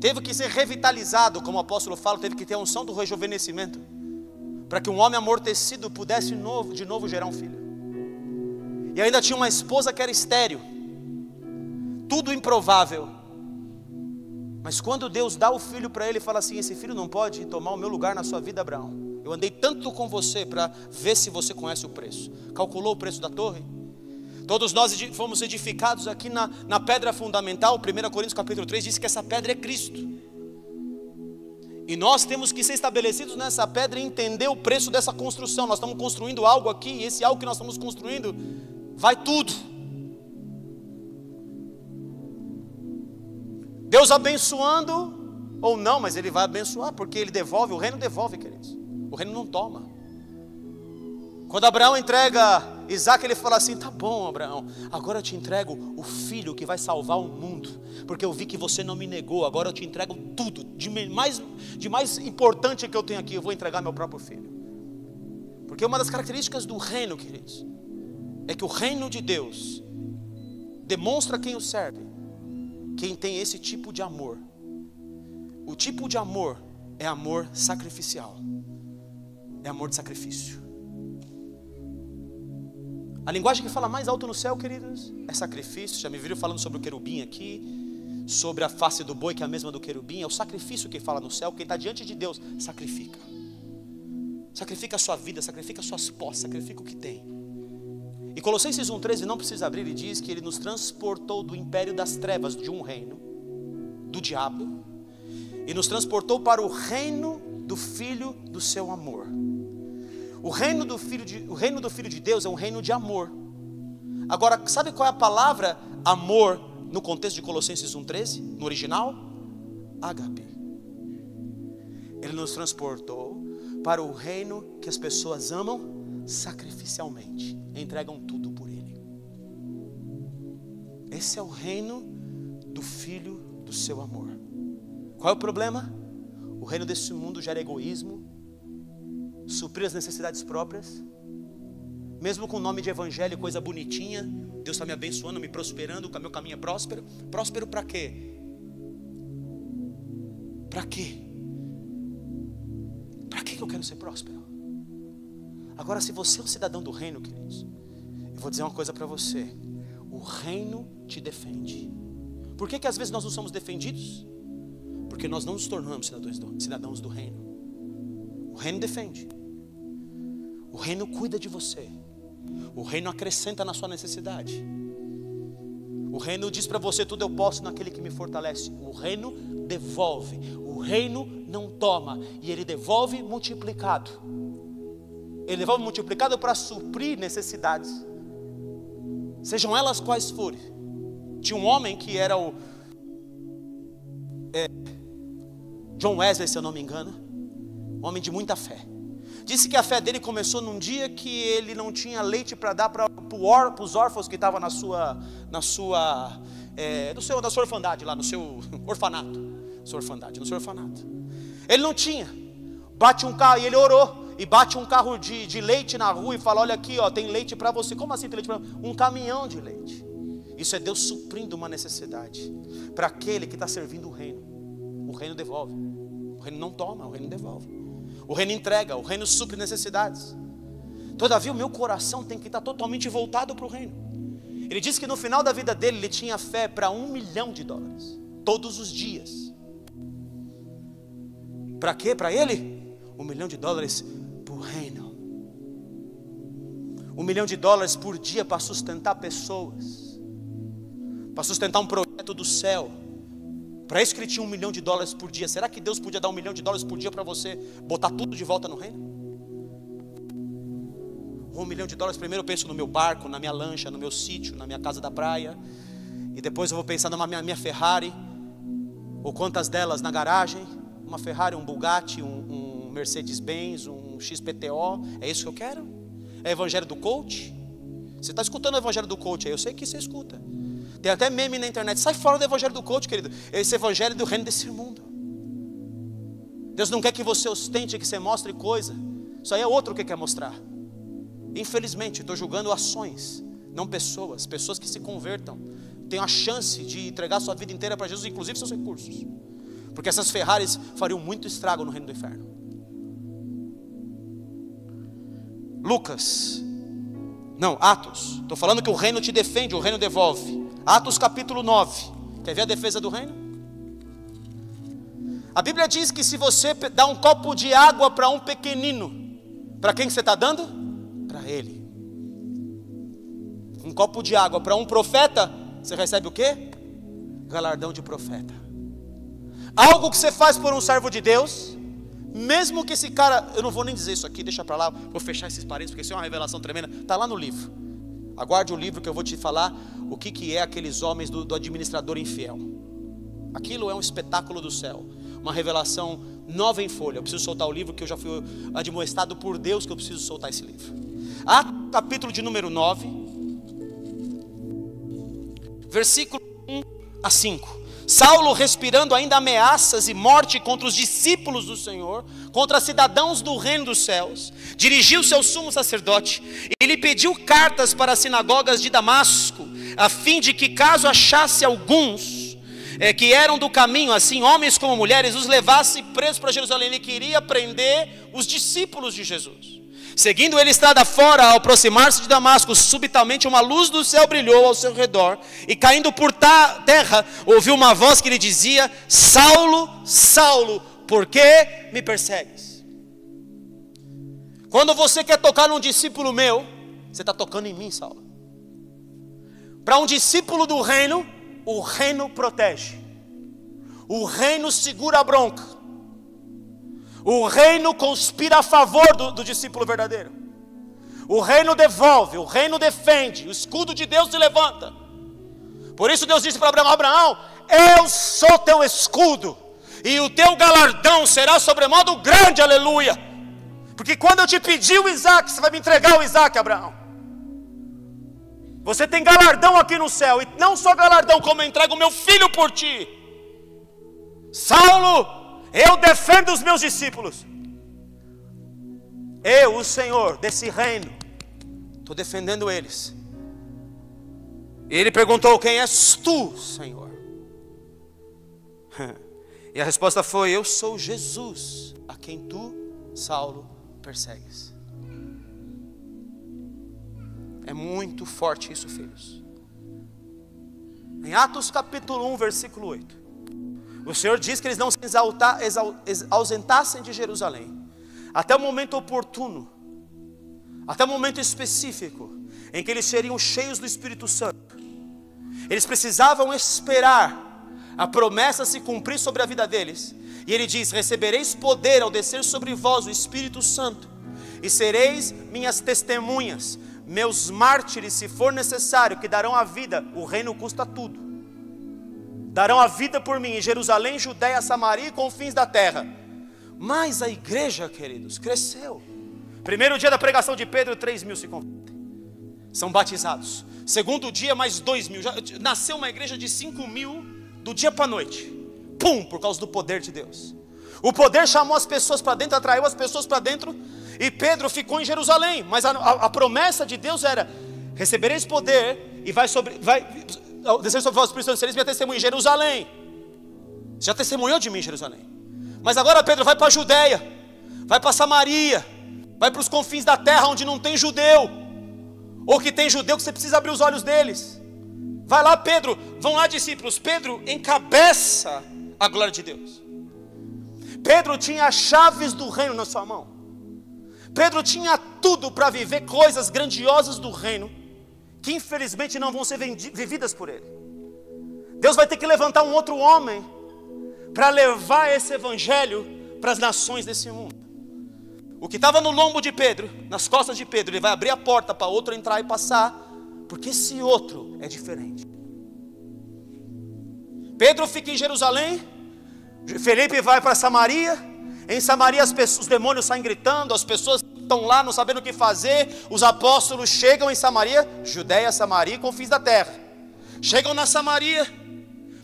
A: Teve que ser revitalizado, como o apóstolo fala. Teve que ter a unção do rejuvenescimento, para que um homem amortecido pudesse de novo gerar um filho. E ainda tinha uma esposa que era estéril. Tudo improvável. Mas quando Deus dá o filho para ele, fala assim: esse filho não pode tomar o meu lugar na sua vida, Abraão. Eu andei tanto com você para ver se você conhece o preço. Calculou o preço da torre? Todos nós fomos edificados aqui na pedra fundamental. 1 Coríntios capítulo 3 diz que essa pedra é Cristo. E nós temos que ser estabelecidos nessa pedra e entender o preço dessa construção. Nós estamos construindo algo aqui, e esse algo que nós estamos construindo vai tudo. Deus abençoando ou não, mas Ele vai abençoar, porque Ele devolve. O reino devolve, queridos. O reino não toma. Quando Abraão entrega Isaac, ele fala assim: tá bom, Abraão, agora eu te entrego o filho que vai salvar o mundo, porque eu vi que você não me negou. Agora eu te entrego tudo, de mais importante que eu tenho aqui. Eu vou entregar meu próprio filho. Porque uma das características do reino, queridos, é que o reino de Deus demonstra quem o serve. Quem tem esse tipo de amor. O tipo de amor é amor sacrificial. É amor de sacrifício. A linguagem que fala mais alto no céu, queridos, é sacrifício. Já me viram falando sobre o querubim aqui, sobre a face do boi, que é a mesma do querubim. É o sacrifício que fala no céu. Quem está diante de Deus, sacrifica. Sacrifica a sua vida, sacrifica as suas posses, sacrifica o que tem. E Colossenses 1,13, não precisa abrir, ele diz que ele nos transportou do império das trevas, de um reino, do diabo, e nos transportou para o reino do Filho do seu amor. O reino do Filho de Deus é um reino de amor. Agora, sabe qual é a palavra amor no contexto de Colossenses 1,13? No original? Ágape. Ele nos transportou para o reino que as pessoas amam sacrificialmente, entregam tudo por ele. Esse é o reino do Filho do seu amor. Qual é o problema? O reino desse mundo gera egoísmo, suprir as necessidades próprias, mesmo com o nome de evangelho, coisa bonitinha. Deus está me abençoando, me prosperando, o meu caminho é próspero. Próspero para quê? Para quê? Para que eu quero ser próspero? Agora, se você é um cidadão do reino, queridos, eu vou dizer uma coisa para você: o reino te defende. Por que às vezes nós não somos defendidos? Porque nós não nos tornamos cidadãos do reino. O reino defende. O reino cuida de você. O reino acrescenta na sua necessidade. O reino diz para você: tudo eu posso naquele que me fortalece. O reino devolve. O reino não toma. E ele devolve multiplicado. Ele devolve multiplicado para suprir necessidades, sejam elas quais forem. Tinha um homem que era o John Wesley, se eu não me engano, um homem de muita fé. Disse que a fé dele começou num dia que ele não tinha leite para dar para os órfãos que estavam na sua orfandade, lá no seu orfanato. No seu orfanato. Ele não tinha. Bate um carro, e ele orou, e bate um carro de leite na rua e fala: olha aqui, ó, tem leite para você. Como assim tem leite para você? Um caminhão de leite. Isso é Deus suprindo uma necessidade para aquele que está servindo o reino. O reino devolve. O reino não toma, o reino devolve. O reino entrega, o reino supre necessidades. Todavia o meu coração tem que estar totalmente voltado para o reino. Ele disse que no final da vida dele, ele tinha fé para $1 milhão, todos os dias. Para quê? Para ele? $1 milhão para o reino. $1 milhão por dia para sustentar pessoas, para sustentar um projeto do céu. Para isso que ele tinha $1 milhão por dia. Será que Deus podia dar $1 milhão por dia para você botar tudo de volta no reino? $1 milhão, primeiro eu penso no meu barco, na minha lancha, no meu sítio, na minha casa da praia. E depois eu vou pensar na minha Ferrari, ou quantas delas na garagem. Uma Ferrari, um Bugatti, um Mercedes-Benz, um XPTO. É isso que eu quero? É evangelho do coach? Você está escutando o evangelho do coach aí? Eu sei que você escuta. Tem até meme na internet: sai fora do evangelho do coach, querido. Esse evangelho é do reino desse mundo. Deus não quer que você ostente, que você mostre coisa. Isso aí é outro que quer mostrar. Infelizmente, estou julgando ações, não pessoas. Pessoas que se convertam têm a chance de entregar sua vida inteira para Jesus, inclusive seus recursos. Porque essas Ferraris fariam muito estrago no reino do inferno. Atos. Estou falando que o reino te defende, o reino devolve. Atos capítulo 9. Quer ver a defesa do reino? A Bíblia diz que se você dá um copo de água para um pequenino, para quem você está dando? Para ele. Um copo de água para um profeta, você recebe o quê? Galardão de profeta. Algo que você faz por um servo de Deus, mesmo que esse cara, eu não vou nem dizer isso aqui, deixa para lá, vou fechar esses parênteses, porque isso é uma revelação tremenda, está lá no livro. Aguarde o livro que eu vou te falar o que é aqueles homens do administrador infiel. Aquilo é um espetáculo do céu, uma revelação nova em folha. Eu preciso soltar o livro, que eu já fui admoestado por Deus que eu preciso soltar esse livro. Capítulo de número 9, versículo 1 a 5. Saulo, respirando ainda ameaças e morte contra os discípulos do Senhor, contra cidadãos do reino dos céus, dirigiu-se ao sumo sacerdote e lhe pediu cartas para as sinagogas de Damasco, a fim de que, caso achasse alguns que eram do caminho, assim homens como mulheres, os levasse presos para Jerusalém. Ele queria prender os discípulos de Jesus. Seguindo ele estrada fora, ao aproximar-se de Damasco, subitamente uma luz do céu brilhou ao seu redor, e caindo por terra, ouviu uma voz que lhe dizia: Saulo, Saulo, por que me persegues? Quando você quer tocar num discípulo meu, você está tocando em mim, Saulo. Para um discípulo do reino, o reino protege, o reino segura a bronca, o reino conspira a favor do discípulo verdadeiro. O reino devolve, o reino defende, o escudo de Deus se levanta. Por isso Deus disse para Abraão: Abraão, eu sou teu escudo, e o teu galardão será sobremodo grande, aleluia. Porque quando eu te pedi o Isaac, você vai me entregar o Isaac, Abraão. Você tem galardão aqui no céu, e não só galardão, como eu entrego o meu filho por ti. Saulo, eu defendo os meus discípulos. Eu, o Senhor desse reino, estou defendendo eles. E ele perguntou: quem és tu, Senhor? E a resposta foi: eu sou Jesus, a quem tu, Saulo, persegues. É muito forte isso, filhos. Em Atos capítulo 1, versículo 8, o Senhor diz que eles não se ausentassem de Jerusalém até o momento oportuno, até o momento específico em que eles seriam cheios do Espírito Santo. Eles precisavam esperar a promessa se cumprir sobre a vida deles. E ele diz: recebereis poder ao descer sobre vós o Espírito Santo, e sereis minhas testemunhas, meus mártires, se for necessário, que darão a vida. O reino custa tudo. Darão a vida por mim em Jerusalém, Judeia, Samaria e confins da terra. Mas a igreja, queridos, cresceu. Primeiro dia da pregação de Pedro, 3.000 se convertem, são batizados. Segundo dia, mais 2.000. Já nasceu uma igreja de 5.000 do dia para a noite. Pum, por causa do poder de Deus. O poder chamou as pessoas para dentro, atraiu as pessoas para dentro. E Pedro ficou em Jerusalém. Mas a promessa de Deus era: recebereis poder e vai descer sobre vós o Espírito Santo, sereis minha testemunha em Jerusalém. Já testemunhou de mim em Jerusalém. Mas agora, Pedro, vai para a Judeia, vai para Samaria, vai para os confins da terra onde não tem judeu, ou que tem judeu que você precisa abrir os olhos deles. Vai lá, Pedro, vão lá, discípulos. Pedro encabeça a glória de Deus. Pedro tinha as chaves do reino na sua mão. Pedro tinha tudo para viver coisas grandiosas do reino, que infelizmente não vão ser vividas por ele. Deus vai ter que levantar um outro homem para levar esse evangelho para as nações desse mundo. O que estava no lombo de Pedro, nas costas de Pedro, ele vai abrir a porta para outro entrar e passar, porque esse outro é diferente. Pedro fica em Jerusalém, Felipe vai para Samaria. Em Samaria os demônios saem gritando, as pessoas estão lá não sabendo o que fazer. Os apóstolos chegam em Samaria, Judeia, Samaria e confins da terra. Chegam na Samaria,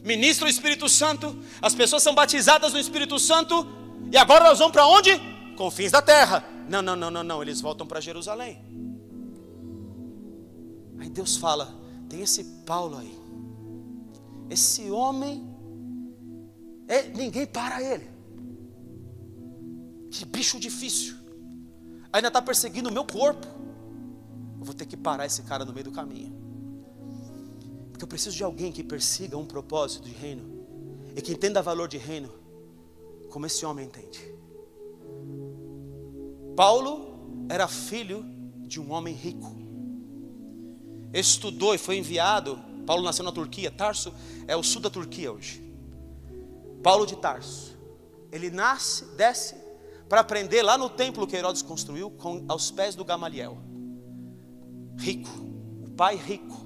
A: ministram o Espírito Santo, as pessoas são batizadas no Espírito Santo. E agora nós vamos para onde? Confins da terra. Não, eles voltam para Jerusalém. Aí Deus fala: tem esse Paulo aí, esse homem, ninguém para ele. Que bicho difícil. Ainda está perseguindo o meu corpo. Eu vou ter que parar esse cara no meio do caminho, porque eu preciso de alguém que persiga um propósito de reino, e que entenda valor de reino, como esse homem entende. Paulo era filho de um homem rico. Estudou e foi enviado. Paulo nasceu na Turquia. Tarso é o sul da Turquia hoje. Paulo de Tarso. Ele desce para aprender lá no templo que Herodes construiu, aos pés do Gamaliel. Rico, o pai rico.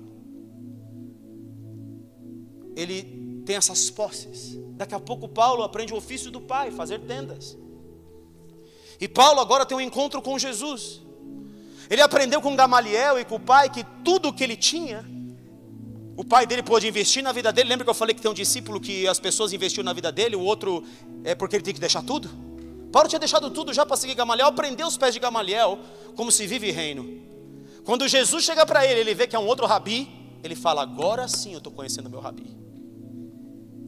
A: Ele tem essas posses. Daqui a pouco Paulo aprende o ofício do pai, fazer tendas. E Paulo agora tem um encontro com Jesus. Ele aprendeu com Gamaliel e com o pai que tudo o que ele tinha, o pai dele pôde investir na vida dele. Lembra que eu falei que tem um discípulo que as pessoas investiram na vida dele, o outro é porque ele tem que deixar tudo? Paulo tinha deixado tudo já para seguir Gamaliel, aprendeu os pés de Gamaliel, como se vive reino. Quando Jesus chega para ele, ele vê que é um outro rabi, ele fala: agora sim eu estou conhecendo meu rabi.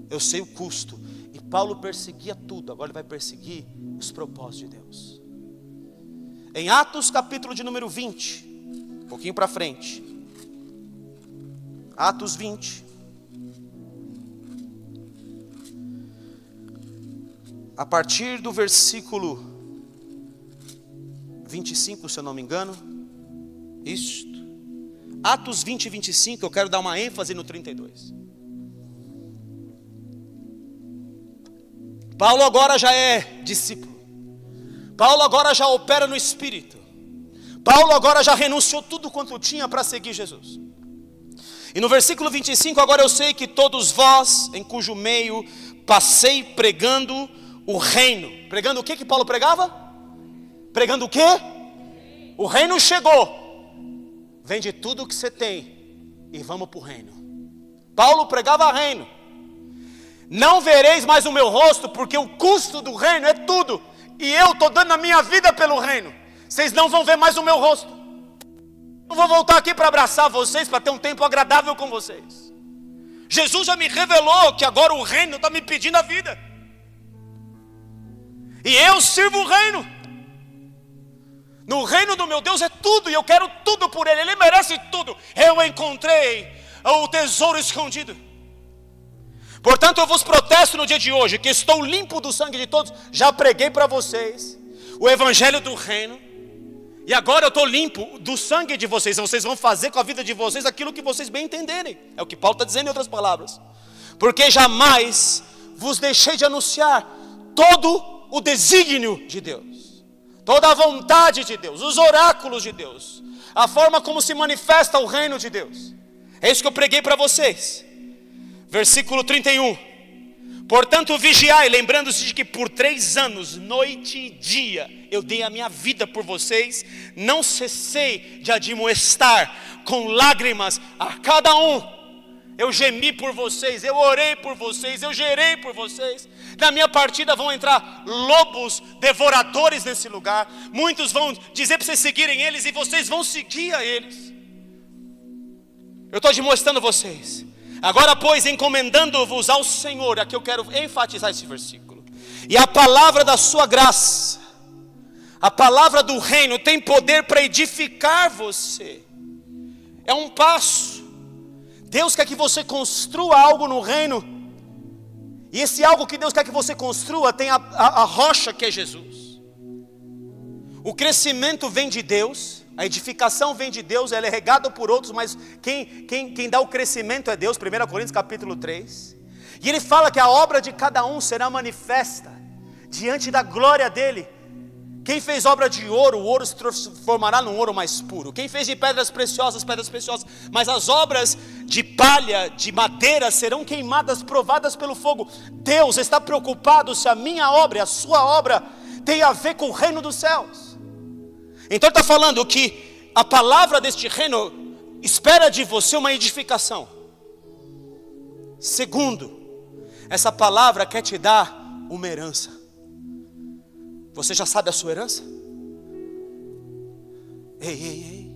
A: Eu sei o custo. E Paulo perseguia tudo, agora ele vai perseguir os propósitos de Deus. Em Atos capítulo de número 20, um pouquinho para frente. Atos 20. A partir do versículo 25, se eu não me engano. Isto. Atos 20 e 25, eu quero dar uma ênfase no 32. Paulo agora já é discípulo. Paulo agora já opera no Espírito. Paulo agora já renunciou tudo quanto tinha para seguir Jesus. E no versículo 25, agora eu sei que todos vós, em cujo meio passei pregando o reino. Pregando o que Paulo pregava? Pregando o quê? O reino chegou. Vende tudo o que você tem e vamos para o reino. Paulo pregava reino. Não vereis mais o meu rosto, porque o custo do reino é tudo. E eu estou dando a minha vida pelo reino. Vocês não vão ver mais o meu rosto. Eu vou voltar aqui para abraçar vocês, para ter um tempo agradável com vocês. Jesus já me revelou que agora o reino está me pedindo a vida. E eu sirvo o reino. No reino do meu Deus é tudo, e eu quero tudo por Ele. Ele merece tudo. Eu encontrei o tesouro escondido. Portanto, eu vos protesto no dia de hoje, que estou limpo do sangue de todos. Já preguei para vocês o evangelho do reino. E agora eu estou limpo do sangue de vocês. Vocês vão fazer com a vida de vocês aquilo que vocês bem entenderem. É o que Paulo está dizendo em outras palavras. Porque jamais vos deixei de anunciar todo o desígnio de Deus, toda a vontade de Deus, os oráculos de Deus, a forma como se manifesta o reino de Deus. É isso que eu preguei para vocês. Versículo 31. Portanto vigiai, lembrando-se de que por 3 anos, noite e dia, eu dei a minha vida por vocês. Não cessei de admoestar com lágrimas a cada um. Eu gemi por vocês, eu orei por vocês, eu gerei por vocês. Na minha partida vão entrar lobos devoradores nesse lugar. Muitos vão dizer para vocês seguirem eles, e vocês vão seguir a eles. Eu estou demonstrando vocês. Agora, pois, encomendando-vos ao Senhor, aqui eu quero enfatizar esse versículo. E a palavra da sua graça, a palavra do reino, tem poder para edificar você. É um passo. Deus quer que você construa algo no reino. E esse algo que Deus quer que você construa tem a rocha que é Jesus. O crescimento vem de Deus. A edificação vem de Deus, ela é regada por outros, mas quem dá o crescimento é Deus. 1 Coríntios capítulo 3. E ele fala que a obra de cada um será manifesta diante da glória dele. Quem fez obra de ouro, o ouro se transformará num ouro mais puro. Quem fez de pedras preciosas, mas as obras de palha, de madeira serão queimadas, provadas pelo fogo. Deus está preocupado se a minha obra e a sua obra tem a ver com o reino dos céus. Então ele está falando que a palavra deste reino espera de você uma edificação. Segundo, essa palavra quer te dar uma herança. Você já sabe a sua herança? Ei.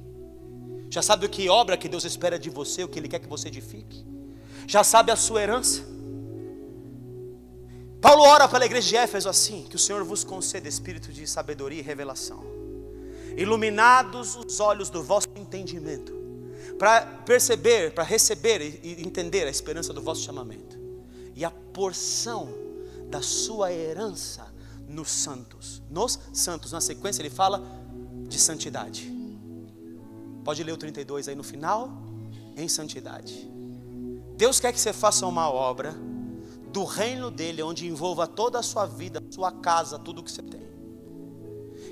A: Já sabe o que obra que Deus espera de você, o que Ele quer que você edifique? Já sabe a sua herança? Paulo ora pela igreja de Éfeso assim: que o Senhor vos conceda espírito de sabedoria e revelação, iluminados os olhos do vosso entendimento, para perceber, para receber e entender a esperança do vosso chamamento, e a porção da sua herança nos santos. Na sequência ele fala de santidade. Pode ler o 32 aí no final. Em santidade. Deus quer que você faça uma obra do reino dele, onde envolva toda a sua vida, sua casa, tudo que você tem.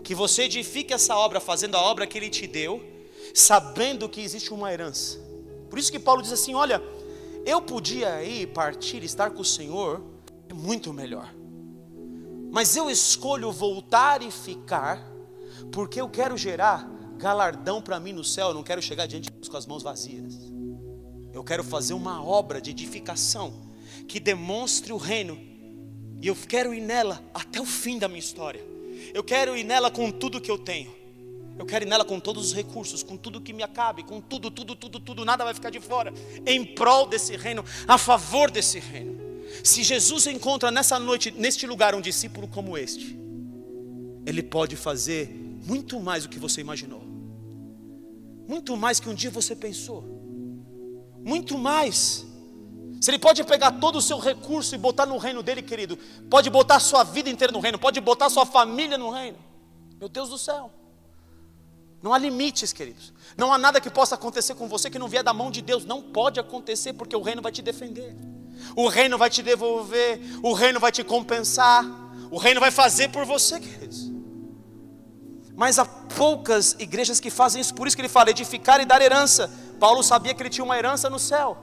A: Que você edifique essa obra fazendo a obra que ele te deu, sabendo que existe uma herança. Por isso que Paulo diz assim: olha, eu podia ir, partir, estar com o Senhor, é muito melhor, mas eu escolho voltar e ficar, porque eu quero gerar galardão para mim no céu. Eu não quero chegar diante de Deus com as mãos vazias. Eu quero fazer uma obra de edificação que demonstre o reino, e eu quero ir nela até o fim da minha história. Eu quero ir nela com tudo que eu tenho. Eu quero ir nela com todos os recursos, com tudo que me acabe, com tudo, nada vai ficar de fora, em prol desse reino, a favor desse reino. Se Jesus encontra nessa noite, neste lugar, um discípulo como este, ele pode fazer muito mais do que você imaginou, muito mais que um dia você pensou, muito mais. Se Ele pode pegar todo o seu recurso e botar no reino dEle, querido, pode botar a sua vida inteira no reino, pode botar a sua família no reino. Meu Deus do céu, não há limites, queridos. Não há nada que possa acontecer com você que não vier da mão de Deus. Não pode acontecer, porque o reino vai te defender, o reino vai te devolver, o reino vai te compensar, o reino vai fazer por você, queridos. Mas há poucas igrejas que fazem isso. Por isso que ele fala edificar e dar herança. Paulo sabia que ele tinha uma herança no céu.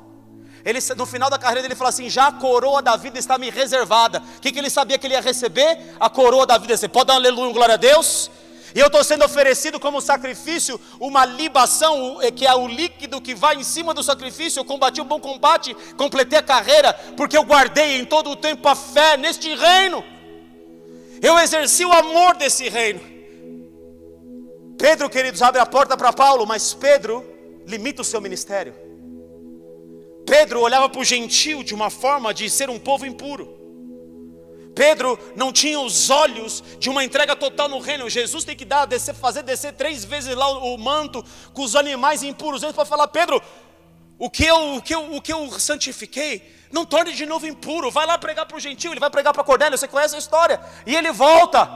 A: Ele, no final da carreira dele, fala assim: já a coroa da vida está me reservada. O que ele sabia que ele ia receber? A coroa da vida. Você pode dar um aleluia, glória a Deus? E eu estou sendo oferecido como sacrifício uma libação, que é o líquido que vai em cima do sacrifício. Eu combati o bom combate, completei a carreira, porque eu guardei em todo o tempo a fé neste reino. Eu exerci o amor desse reino. Pedro, queridos, abre a porta para Paulo, mas Pedro limita o seu ministério. Pedro olhava para o gentio de uma forma de ser um povo impuro. Pedro não tinha os olhos de uma entrega total no reino. Jesus tem que fazer descer 3 vezes lá o manto com os animais impuros. Ele pode falar: Pedro, o que eu santifiquei, não torne de novo impuro. Vai lá pregar para o gentio. Ele vai pregar para Cornélio, você conhece a história. E ele volta.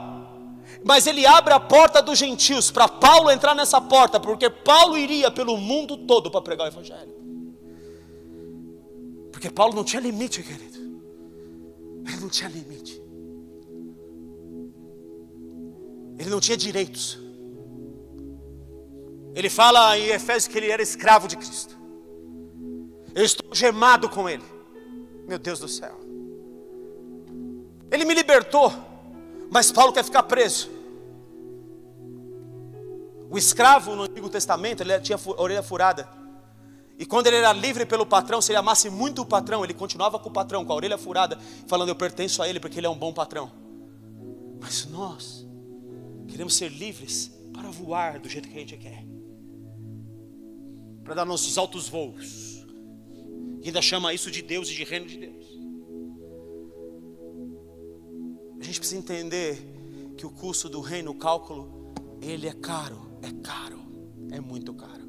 A: Mas ele abre a porta dos gentios para Paulo entrar nessa porta, porque Paulo iria pelo mundo todo para pregar o evangelho. Porque Paulo não tinha limite, querido. Ele não tinha limite. Ele não tinha direitos. Ele fala em Efésios que ele era escravo de Cristo. Eu estou gemado com ele. Meu Deus do céu. Ele me libertou, mas Paulo quer ficar preso. O escravo no Antigo Testamento, ele tinha a orelha furada. E quando ele era livre pelo patrão, se ele amasse muito o patrão, ele continuava com o patrão, com a orelha furada, falando: eu pertenço a ele porque ele é um bom patrão. Mas nós queremos ser livres para voar do jeito que a gente quer, para dar nossos altos voos. E ainda chama isso de Deus e de reino de Deus. A gente precisa entender que o custo do reino, o cálculo, ele é caro, é muito caro.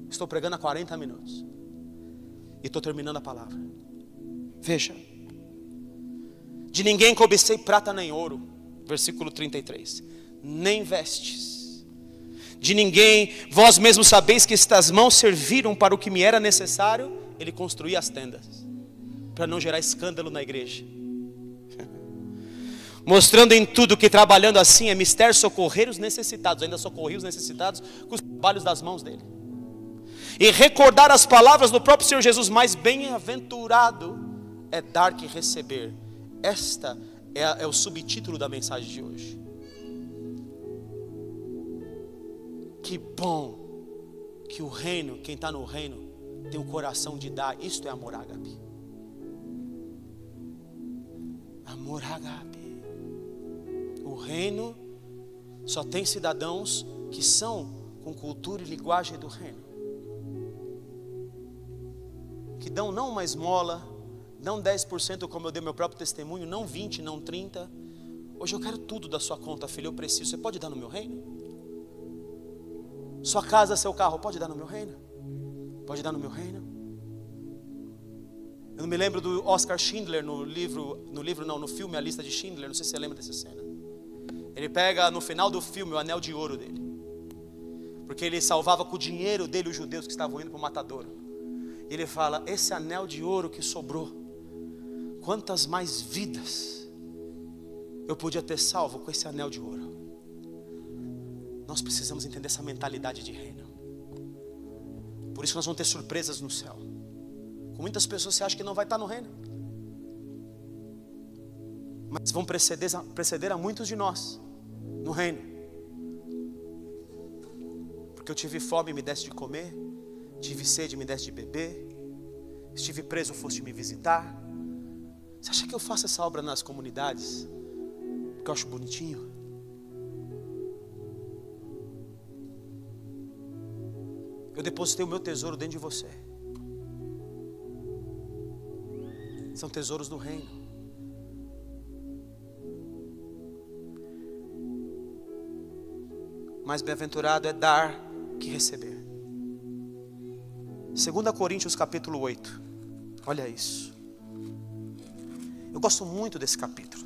A: Estou pregando há 40 minutos e estou terminando a palavra. Veja: de ninguém cobicei prata nem ouro, versículo 33, nem vestes. De ninguém, vós mesmos sabeis que estas mãos serviram para o que me era necessário. Ele construía as tendas para não gerar escândalo na igreja, mostrando em tudo que trabalhando assim é mister socorrer os necessitados. Ainda socorri os necessitados com os trabalhos das mãos dele. E recordar as palavras do próprio Senhor Jesus: mais bem-aventurado é dar que receber. Esta é o subtítulo da mensagem de hoje. Que bom que o reino, quem está no reino, tem o coração de dar. Isto é amor ágape. Amor ágape. O reino só tem cidadãos que são com cultura e linguagem do reino, que dão não uma esmola, não 10% como eu dei meu próprio testemunho, não 20, não 30. Hoje eu quero tudo da sua conta, filho, eu preciso. Você pode dar no meu reino? Sua casa, seu carro, pode dar no meu reino? Pode dar no meu reino? Eu não me lembro do Oscar Schindler no filme A Lista de Schindler. Não sei se você lembra dessa cena. Ele pega no final do filme o anel de ouro dele, porque ele salvava com o dinheiro dele os judeus que estavam indo para o matadouro. Ele fala: esse anel de ouro que sobrou, quantas mais vidas eu podia ter salvo com esse anel de ouro. Nós precisamos entender essa mentalidade de reino. Por isso nós vamos ter surpresas no céu. Com muitas pessoas você acha que não vai estar no reino, mas vão preceder a muitos de nós no reino. Porque eu tive fome, me deste de comer. Tive sede, me deste de beber. Estive preso, foste me visitar. Você acha que eu faço essa obra nas comunidades porque eu acho bonitinho? Eu depositei o meu tesouro dentro de você. São tesouros do reino. mais bem-aventurado é dar que receber. 2 Coríntios capítulo 8. Olha isso. Eu gosto muito desse capítulo.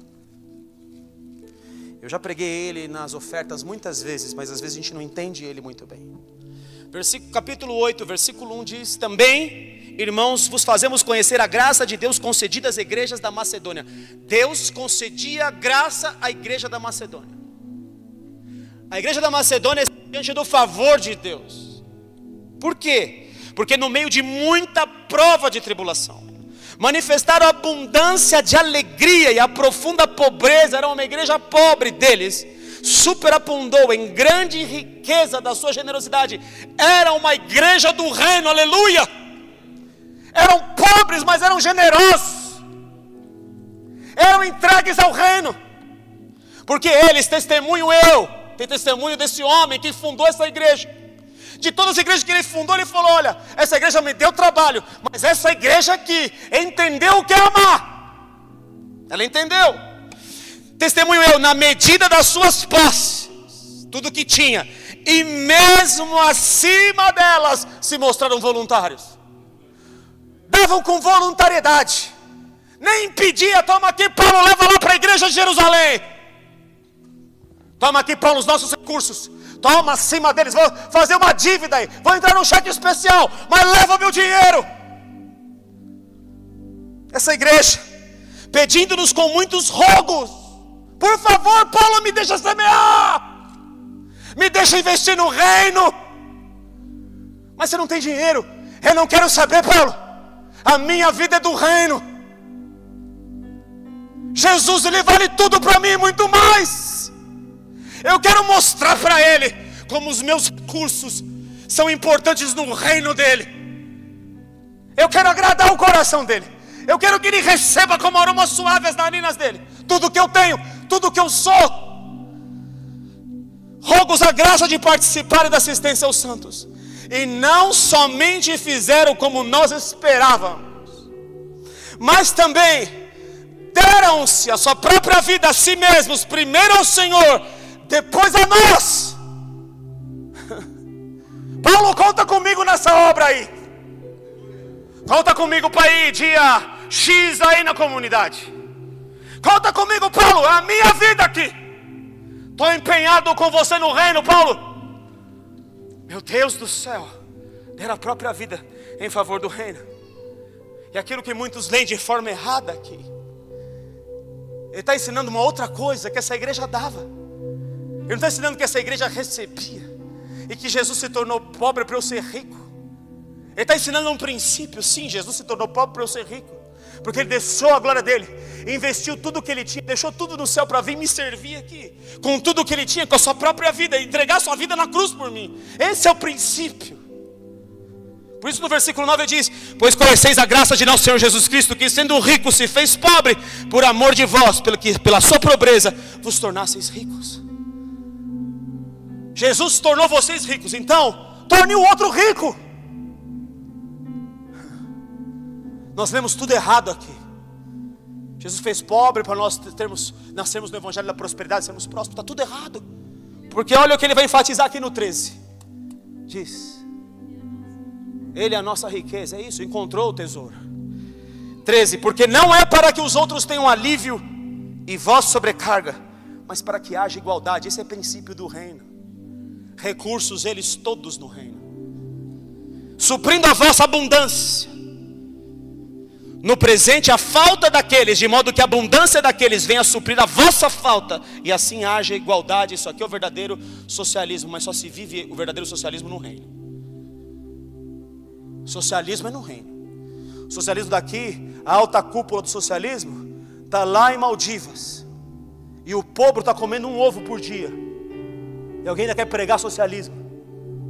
A: Eu já preguei ele nas ofertas muitas vezes, mas às vezes a gente não entende ele muito bem. Capítulo 8, versículo 1 diz: também, irmãos, vos fazemos conhecer a graça de Deus concedida às igrejas da Macedônia. Deus concedia graça à igreja da Macedônia. A igreja da Macedônia é diante do favor de Deus. Por quê? Porque no meio de muita prova de tribulação, manifestaram a abundância de alegria e a profunda pobreza. Era uma igreja pobre deles, superabundou em grande riqueza da sua generosidade. Era uma igreja do reino, aleluia. Eram pobres, mas eram generosos, eram entregues ao reino. Porque eles testemunham, tem testemunho desse homem que fundou essa igreja. De todas as igrejas que ele fundou, ele falou: olha, essa igreja me deu trabalho, mas essa igreja aqui entendeu o que é amar. Ela entendeu. Testemunho eu, na medida das suas posses, tudo que tinha, e mesmo acima delas, se mostraram voluntários. Davam com voluntariedade. Nem pedia: toma aqui, Paulo, leva lá para a igreja de Jerusalém. Toma aqui, Paulo, os nossos recursos. Toma acima deles, vou fazer uma dívida aí, vou entrar num cheque especial, mas leva o meu dinheiro. Essa igreja, pedindo-nos com muitos rogos: por favor, Paulo, me deixa semear, me deixa investir no reino. Mas você não tem dinheiro. Eu não quero saber, Paulo, a minha vida é do reino. Jesus, ele vale tudo para mim e muito mais. Eu quero mostrar para ele como os meus recursos são importantes no reino dele. Eu quero agradar o coração dele. Eu quero que ele receba como aroma suave as narinas dele tudo que eu tenho, tudo que eu sou. Rogo-os a graça de participar da assistência aos santos. E não somente fizeram como nós esperávamos, mas também deram-se a sua própria vida a si mesmos, primeiro ao Senhor, depois a nós. Paulo, conta comigo nessa obra aí. Conta comigo para ir dia X aí na comunidade. Conta comigo, Paulo, é a minha vida aqui. Estou empenhado com você no reino, Paulo. Meu Deus do céu, der a própria vida em favor do reino. E aquilo que muitos leem de forma errada aqui, ele está ensinando uma outra coisa que essa igreja dava. Ele não está ensinando que essa igreja recebia e que Jesus se tornou pobre para eu ser rico. Ele está ensinando um princípio. Sim, Jesus se tornou pobre para eu ser rico, porque ele deixou a glória dele, investiu tudo o que ele tinha, deixou tudo no céu para vir me servir aqui, com tudo o que ele tinha, com a sua própria vida, entregar a sua vida na cruz por mim. Esse é o princípio. Por isso no versículo 9 ele diz: pois conheceis a graça de nosso Senhor Jesus Cristo, que sendo rico se fez pobre, por amor de vós, pela sua pobreza vos tornasseis ricos. Jesus tornou vocês ricos, então torne o outro rico. Nós lemos tudo errado aqui. Jesus fez pobre para nós nascermos no evangelho da prosperidade, sermos prósperos. Está tudo errado. Porque olha o que ele vai enfatizar aqui no 13. Diz: ele é a nossa riqueza. É isso, encontrou o tesouro. 13, porque não é para que os outros tenham alívio e vós sobrecarga, mas para que haja igualdade. Esse é o princípio do reino. Recursos eles todos no reino, suprindo a vossa abundância no presente a falta daqueles, de modo que a abundância daqueles venha a suprir a vossa falta, e assim haja igualdade. Isso aqui é o verdadeiro socialismo, mas só se vive o verdadeiro socialismo no reino. Socialismo é no reino. O socialismo daqui, a alta cúpula do socialismo, está lá em Maldivas, e o pobre está comendo um ovo por dia. E alguém ainda quer pregar socialismo.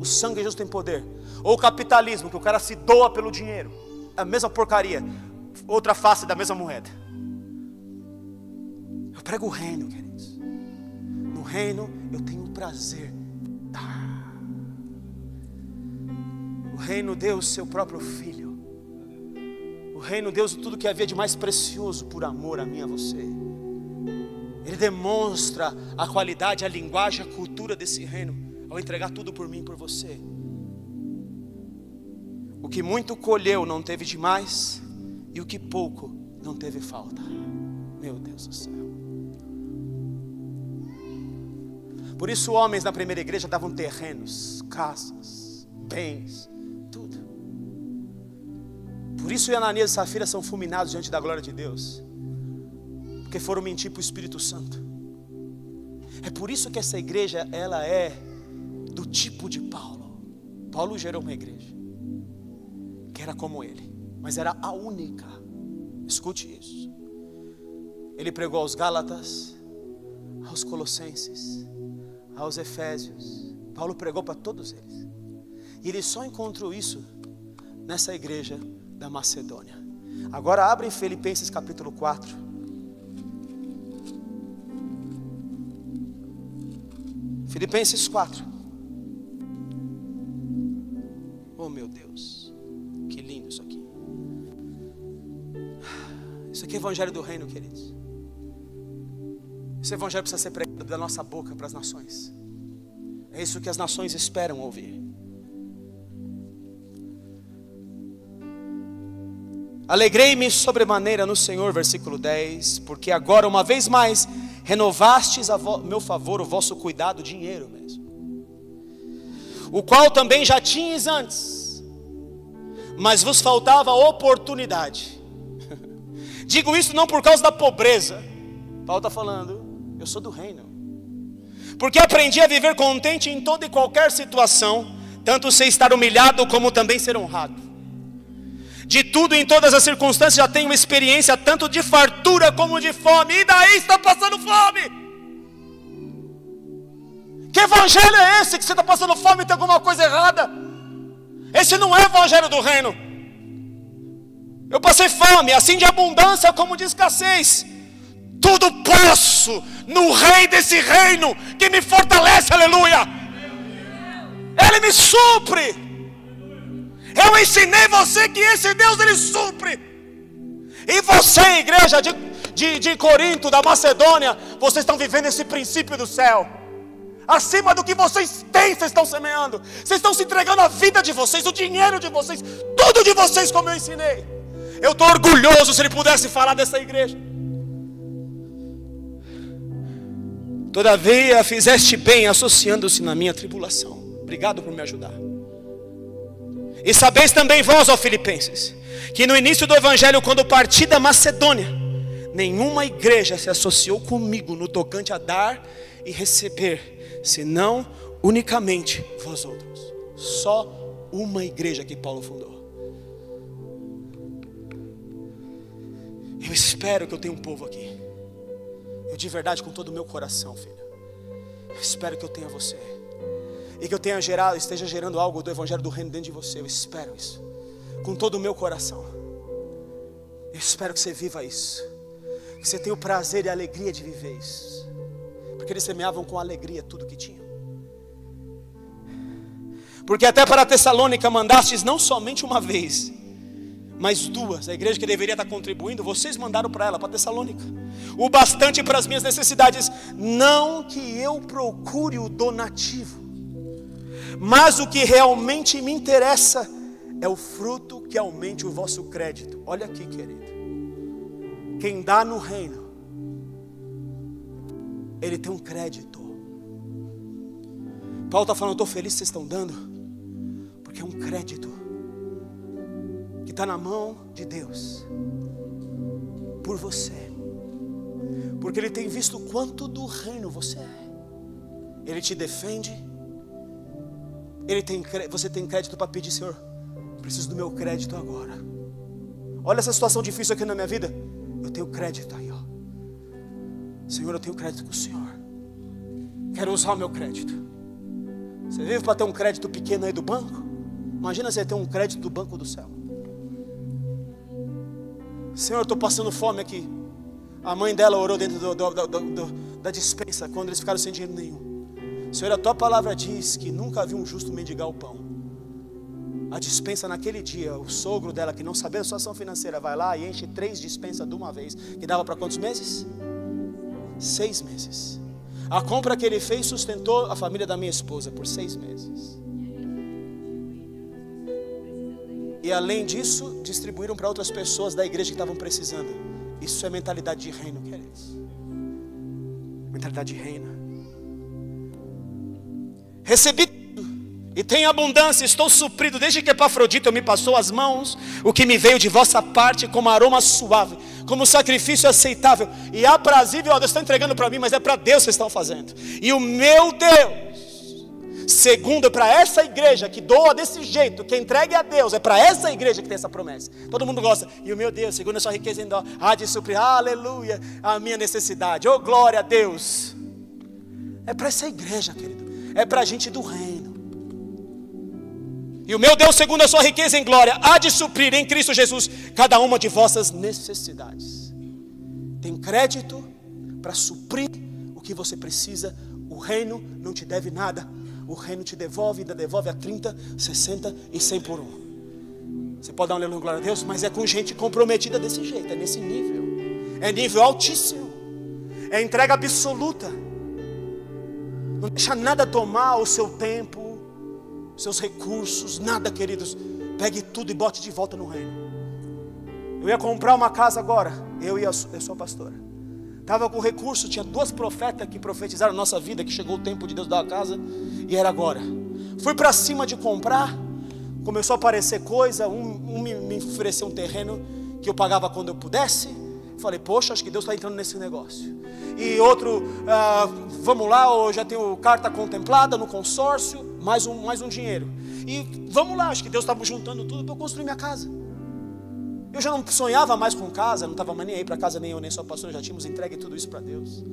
A: O sangue de Jesus tem poder. Ou o capitalismo, que o cara se doa pelo dinheiro. A mesma porcaria, outra face da mesma moeda. Eu prego o reino, queridos. No reino eu tenho prazer de dar. O reino deu o seu próprio filho. O reino deu tudo que havia de mais precioso por amor a mim e a você. Ele demonstra a qualidade, a linguagem, a cultura desse reino ao entregar tudo por mim e por você. O que muito colheu não teve demais, e o que pouco não teve falta. Meu Deus do céu. Por isso homens na primeira igreja davam terrenos, casas, bens, tudo. Por isso Ananias e Safira são fulminados diante da glória de Deus, porque foram mentir para o Espírito Santo. É por isso que essa igreja, ela é do tipo de Paulo. Paulo gerou uma igreja que era como ele, mas era a única. Escute isso. Ele pregou aos Gálatas, aos Colossenses, aos Efésios. Paulo pregou para todos eles. E ele só encontrou isso nessa igreja da Macedônia. Agora abre em Filipenses capítulo 4. Filipenses 4. Oh meu Deus, que lindo isso aqui. Isso aqui é evangelho do reino, queridos. Esse evangelho precisa ser pregado da nossa boca para as nações. É isso que as nações esperam ouvir. Alegrei-me sobremaneira no Senhor, versículo 10, porque agora uma vez mais renovastes a meu favor o vosso cuidado, dinheiro mesmo, o qual também já tinhas antes, mas vos faltava oportunidade. Digo isso não por causa da pobreza. Paulo está falando, eu sou do reino, porque aprendi a viver contente em toda e qualquer situação, tanto sei estar humilhado como também ser honrado. De tudo em todas as circunstâncias já tenho experiência, tanto de fartura como de fome. E daí está passando fome? Que evangelho é esse que você está passando fome e tem alguma coisa errada? Esse não é evangelho do reino. Eu passei fome, assim de abundância como de escassez. Tudo posso no rei desse reino que me fortalece, aleluia. Ele me supre. Eu ensinei você que esse Deus, ele supre. E você, igreja de Corinto, da Macedônia, vocês estão vivendo esse princípio do céu. Acima do que vocês têm, vocês estão semeando. Vocês estão se entregando a vida de vocês, o dinheiro de vocês, tudo de vocês, como eu ensinei. Eu estou orgulhoso se ele pudesse falar dessa igreja. Todavia fizeste bem associando-se na minha tribulação. Obrigado por me ajudar. E sabeis também vós, ó Filipenses, que no início do evangelho, quando parti da Macedônia, nenhuma igreja se associou comigo no tocante a dar e receber, senão unicamente vós outros. Só uma igreja que Paulo fundou. Eu espero que eu tenha um povo aqui. Eu de verdade, com todo o meu coração, filho, eu espero que eu tenha você. E que eu esteja gerando algo do evangelho do reino dentro de você. Eu espero isso, com todo o meu coração. Eu espero que você viva isso, que você tenha o prazer e a alegria de viver isso, porque eles semeavam com alegria tudo que tinham. Porque até para Tessalônica mandastes não somente uma vez, mas duas. A igreja que deveria estar contribuindo, vocês mandaram para ela, para Tessalônica, o bastante para as minhas necessidades. Não que eu procure o donativo, mas o que realmente me interessa é o fruto que aumente o vosso crédito. Olha aqui, querido, quem dá no reino, ele tem um crédito. Paulo está falando, eu estou feliz que vocês estão dando, porque é um crédito que está na mão de Deus por você, porque Ele tem visto o quanto do reino você é. Ele te defende. Você tem crédito para pedir, Senhor, preciso do meu crédito agora. Olha essa situação difícil aqui na minha vida. Eu tenho crédito aí, ó. Senhor, eu tenho crédito com o Senhor. Quero usar o meu crédito. Você vive para ter um crédito pequeno aí do banco? Imagina você ter um crédito do banco do céu. Senhor, eu estou passando fome aqui. A mãe dela orou dentro da despensa quando eles ficaram sem dinheiro nenhum. Senhor, a tua palavra diz que nunca vi um justo mendigar o pão. A despensa naquele dia, o sogro dela, que não sabia a situação financeira, vai lá e enche 3 despensas de uma vez, que dava para quantos meses? 6 meses. A compra que ele fez sustentou a família da minha esposa por 6 meses. E além disso, distribuíram para outras pessoas da igreja que estavam precisando. Isso é mentalidade de reino, queridos. Mentalidade de reino. Recebi tudo e tenho abundância, estou suprido. Desde que Epafrodito me passou as mãos, o que me veio de vossa parte como aroma suave, como sacrifício aceitável e aprazível. Deus está entregando para mim, mas é para Deus que vocês estão fazendo. E o meu Deus, segundo, é para essa igreja que doa desse jeito, que entregue a Deus, é para essa igreja que tem essa promessa. Todo mundo gosta. E o meu Deus, segundo a sua riqueza em dó, há de suprir, aleluia, a minha necessidade. Oh, glória a Deus. É para essa igreja, querido. É para a gente do reino. E o meu Deus, segundo a sua riqueza em glória, há de suprir em Cristo Jesus cada uma de vossas necessidades. Tem crédito para suprir o que você precisa. O reino não te deve nada. O reino te devolve, ainda devolve a 30, 60 e 100 por 1. Você pode dar um aleluia, glória a Deus, mas é com gente comprometida desse jeito, é nesse nível. É nível altíssimo. É entrega absoluta. Não deixa nada tomar o seu tempo, seus recursos, nada, queridos. Pegue tudo e bote de volta no reino. Eu ia comprar uma casa agora, eu sou pastora. Estava com recurso, tinha 2 profetas que profetizaram a nossa vida, que chegou o tempo de Deus dar a casa, e era agora. Fui para cima de comprar, começou a aparecer coisa, um me ofereceu um terreno que eu pagava quando eu pudesse. Falei, poxa, acho que Deus está entrando nesse negócio. E outro, vamos lá, eu já tenho carta contemplada no consórcio, mais um dinheiro. E vamos lá, acho que Deus estava juntando tudo para eu construir minha casa. Eu já não sonhava mais com casa, não estava mais nem aí para casa, nem eu, nem só pastor, já tínhamos entregue tudo isso para Deus.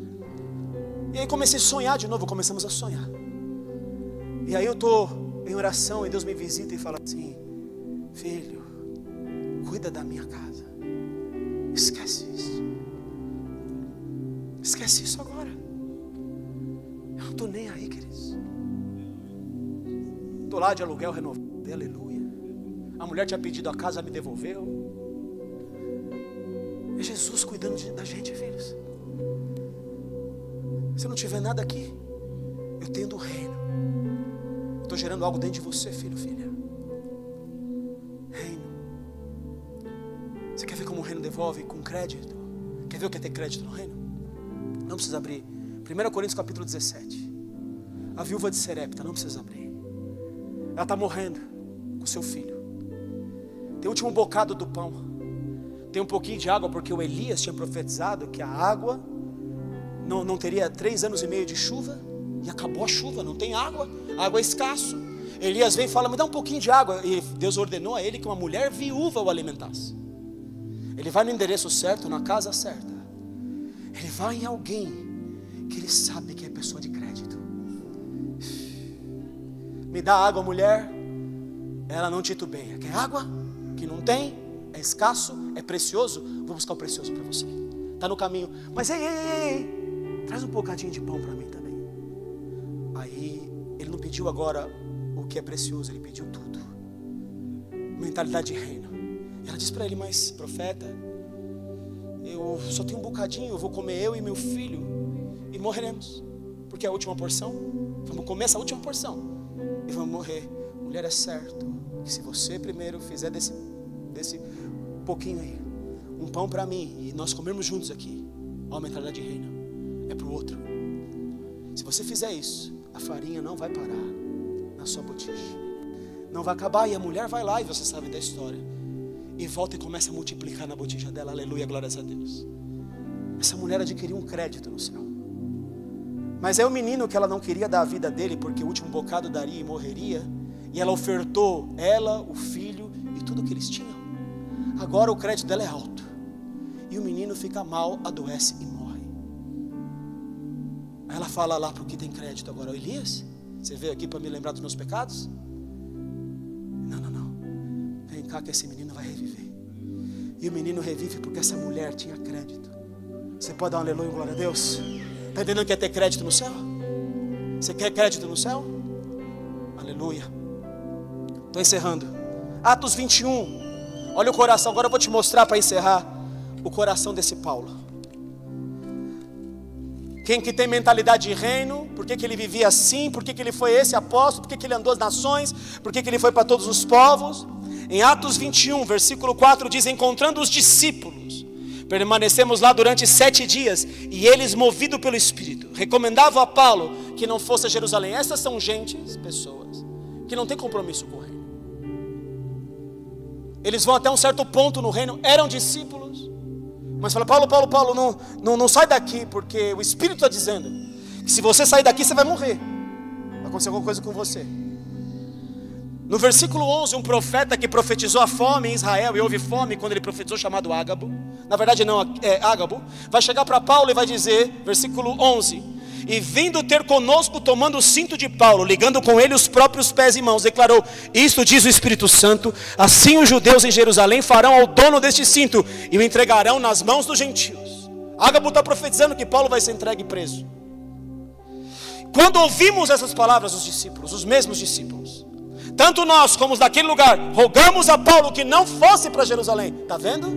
A: E aí comecei a sonhar de novo, começamos a sonhar. E aí eu estou em oração e Deus me visita e fala assim: filho, cuida da minha casa. Esquece isso. Esquece isso agora. Eu não estou nem aí, queridos. Estou lá de aluguel renovado, aleluia. A mulher tinha pedido a casa, me devolveu. É Jesus cuidando da gente, filhos. Se não tiver nada aqui, eu tenho do reino. Estou gerando algo dentro de você, filho, filha. Reino. Você quer ver como o reino devolve com crédito? Quer ver o que é ter crédito no reino? Não precisa abrir. 1 Coríntios capítulo 17. A viúva de Serepta, não precisa abrir. Ela está morrendo com seu filho. Tem o último bocado do pão. Tem um pouquinho de água, porque o Elias tinha profetizado que a água não teria 3 anos e meio de chuva. E acabou a chuva, não tem água. A água é escasso. Elias vem e fala, me dá um pouquinho de água. E Deus ordenou a ele que uma mulher viúva o alimentasse. Ele vai no endereço certo, na casa certa. Ele vai em alguém que ele sabe que é pessoa de crédito. Me dá água, mulher. Ela não titubeia. Quer água? Que não tem, é escasso, é precioso. Vou buscar o precioso para você. Está no caminho. Mas ei, traz um bocadinho de pão para mim também. Aí ele não pediu agora o que é precioso, ele pediu tudo. Mentalidade de reino. E ela disse para ele, mas profeta, eu só tenho um bocadinho, eu vou comer eu e meu filho e morreremos, porque é a última porção. Vamos comer essa última porção e vamos morrer. Mulher, é certo que se você primeiro fizer desse pouquinho aí um pão para mim e nós comermos juntos aqui, ó, a mentalidade de reino é para o outro. Se você fizer isso, a farinha não vai parar na sua botija, não vai acabar. E a mulher vai lá, e você sabe da história, e volta e começa a multiplicar na botija dela. Aleluia, glórias a Deus. Essa mulher adquiriu um crédito no céu. Mas é o menino que ela não queria dar a vida dele, porque o último bocado daria e morreria. E ela ofertou ela, o filho e tudo que eles tinham. Agora o crédito dela é alto. E o menino fica mal, adoece e morre. Aí ela fala lá para o que tem crédito agora: Elias, você veio aqui para me lembrar dos meus pecados? Não. Vem cá que esse menino vai reviver. E o menino revive porque essa mulher tinha crédito. Você pode dar um aleluia, glória a Deus? Está entendendo que é ter crédito no céu? Você quer crédito no céu? Aleluia. Estou encerrando. Atos 21. Olha o coração. Agora eu vou te mostrar para encerrar o coração desse Paulo. Quem que tem mentalidade de reino, por que ele vivia assim, por que ele foi esse apóstolo, por que ele andou as nações, por que ele foi para todos os povos. Em Atos 21, versículo 4 diz: encontrando os discípulos, permanecemos lá durante 7 dias, e eles, movidos pelo Espírito, recomendavam a Paulo que não fosse a Jerusalém. Essas são pessoas que não têm compromisso com o reino. Eles vão até um certo ponto no reino, eram discípulos, mas fala: Paulo, não sai daqui, porque o Espírito está dizendo que se você sair daqui, você vai morrer, vai acontecer alguma coisa com você. No versículo 11, um profeta que profetizou a fome em Israel, e houve fome quando ele profetizou, chamado Ágabo, na verdade não é Ágabo, vai chegar para Paulo e vai dizer, versículo 11: e vindo ter conosco, tomando o cinto de Paulo, ligando com ele os próprios pés e mãos, declarou: isto diz o Espírito Santo, assim os judeus em Jerusalém farão ao dono deste cinto, e o entregarão nas mãos dos gentios. Ágabo está profetizando que Paulo vai ser entregue e preso. Quando ouvimos essas palavras, os discípulos, os mesmos discípulos, tanto nós como os daquele lugar, rogamos a Paulo que não fosse para Jerusalém. Está vendo?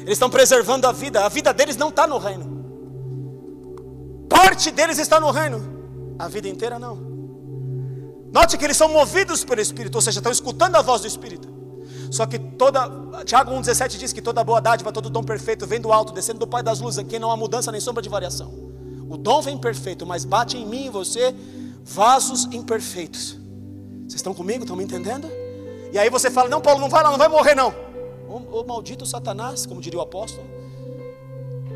A: Eles estão preservando a vida deles não está no reino. Parte deles está no reino, a vida inteira não. Note que eles são movidos pelo Espírito, ou seja, estão escutando a voz do Espírito. Só que Tiago 1,17 diz que toda boa dádiva, todo dom perfeito vem do alto, descendo do Pai das luzes, aqui não há mudança nem sombra de variação. O dom vem perfeito, mas bate em mim e você vasos imperfeitos. Vocês estão comigo? Estão me entendendo? E aí você fala: não, Paulo, não vai lá, não vai morrer não. O maldito Satanás, como diria o apóstolo.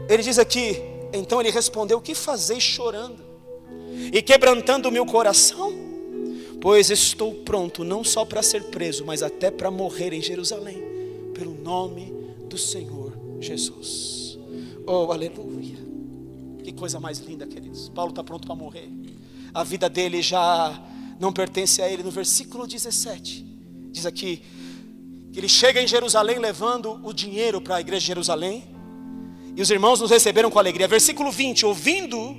A: Ele diz aqui: então ele respondeu: que fazeis chorando e quebrantando o meu coração? Pois estou pronto não só para ser preso, mas até para morrer em Jerusalém, pelo nome do Senhor Jesus. Oh, aleluia. Que coisa mais linda, queridos. Paulo está pronto para morrer. A vida dele já não pertence a ele. No versículo 17 diz aqui que ele chega em Jerusalém levando o dinheiro para a igreja de Jerusalém, e os irmãos nos receberam com alegria. Versículo 20, ouvindo,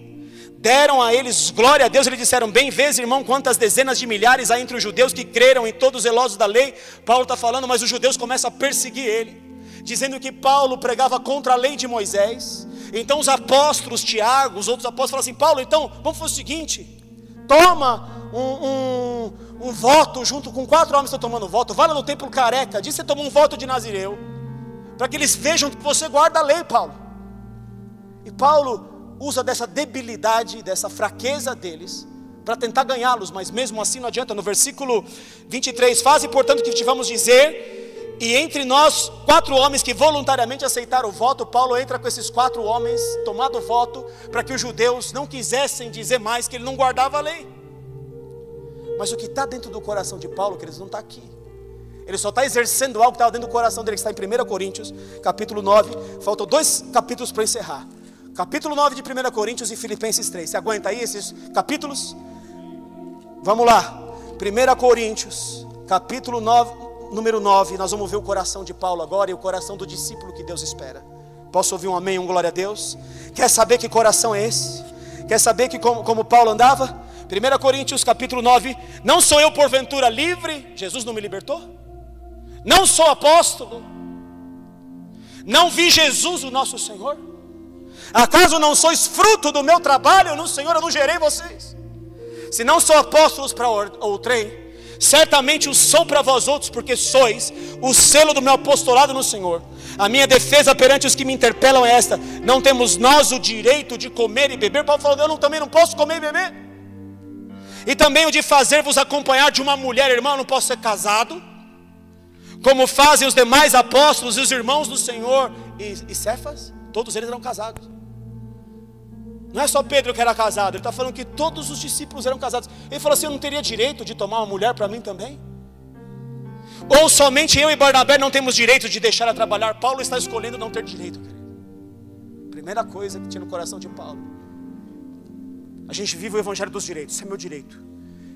A: deram a eles glória a Deus. Eles disseram: bem vês, irmão, quantas dezenas de milhares há entre os judeus que creram, e todos zelosos da lei. Paulo está falando, mas os judeus começam a perseguir ele, dizendo que Paulo pregava contra a lei de Moisés. Então os apóstolos, Tiago, os outros apóstolos falam assim: Paulo, então vamos fazer o seguinte, toma um voto junto com 4 homens que estão tomando voto, vai lá no templo Careca, diz que você tomou um voto de Nazireu, para que eles vejam que você guarda a lei, Paulo. E Paulo usa dessa debilidade, dessa fraqueza deles, para tentar ganhá-los, mas mesmo assim não adianta. No versículo 23, faze portanto que tivemos dizer, e entre nós 4 homens que voluntariamente aceitaram o voto. Paulo entra com esses 4 homens, tomado o voto, para que os judeus não quisessem dizer mais que ele não guardava a lei. Mas o que está dentro do coração de Paulo, que eles não está aqui. Ele só está exercendo algo que estava dentro do coração dele, que está em 1 Coríntios, capítulo 9. Faltam 2 capítulos para encerrar. Capítulo 9 de 1 Coríntios e Filipenses 3. Você aguenta aí esses capítulos? Vamos lá. 1 Coríntios, capítulo 9, número 9. Nós vamos ver o coração de Paulo agora e o coração do discípulo que Deus espera. Posso ouvir um amém, um glória a Deus? Quer saber que coração é esse? Quer saber que como Paulo andava? 1 Coríntios capítulo 9. Não sou eu porventura livre? Jesus não me libertou? Não sou apóstolo? Não vi Jesus o nosso Senhor? Acaso não sois fruto do meu trabalho no Senhor? Eu não gerei vocês. Se não sou apóstolos para outrem, certamente o sou para vós outros, porque sois o selo do meu apostolado no Senhor. A minha defesa perante os que me interpelam é esta: não temos nós o direito de comer e beber? Paulo falou: eu também não posso comer e beber. E também o de fazer-vos acompanhar de uma mulher. Irmão, eu não posso ser casado, como fazem os demais apóstolos e os irmãos do Senhor. E Cefas, todos eles eram casados. Não é só Pedro que era casado, ele está falando que todos os discípulos eram casados. Ele falou assim: eu não teria direito de tomar uma mulher para mim também? Ou somente eu e Barnabé não temos direito de deixar ela trabalhar? Paulo está escolhendo não ter direito, querido. Primeira coisa que tinha no coração de Paulo: a gente vive o evangelho dos direitos. Isso é meu direito,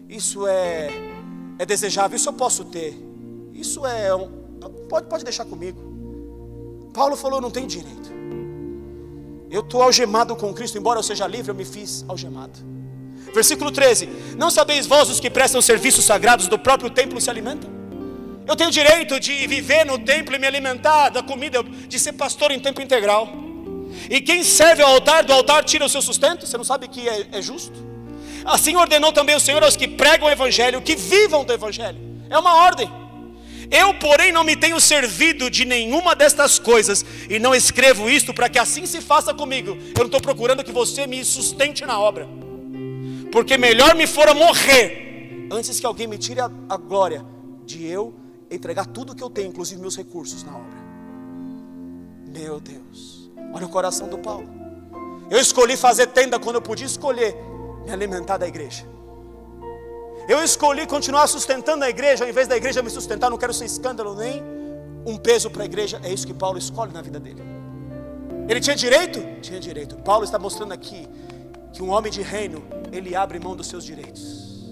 A: isso é desejável, isso eu posso ter, isso pode deixar comigo. Paulo falou: eu não tenho direito. Eu estou algemado com Cristo, embora eu seja livre, eu me fiz algemado. Versículo 13: não sabeis vós os que prestam serviços sagrados do próprio templo se alimentam? Eu tenho direito de viver no templo e me alimentar da comida, de ser pastor em tempo integral. E quem serve ao altar, do altar tira o seu sustento? Você não sabe que é justo? Assim ordenou também o Senhor aos que pregam o evangelho, que vivam do evangelho. É uma ordem. Eu, porém, não me tenho servido de nenhuma destas coisas, e não escrevo isto para que assim se faça comigo. Eu não estou procurando que você me sustente na obra, porque melhor me fora morrer antes que alguém me tire a glória de eu entregar tudo que eu tenho, inclusive meus recursos, na obra. Meu Deus, olha o coração do Paulo. Eu escolhi fazer tenda quando eu podia escolher me alimentar da igreja. Eu escolhi continuar sustentando a igreja ao invés da igreja me sustentar. Não quero ser escândalo nem um peso para a igreja. É isso que Paulo escolhe na vida dele. Ele tinha direito? Tinha direito. Paulo está mostrando aqui que um homem de reino, ele abre mão dos seus direitos.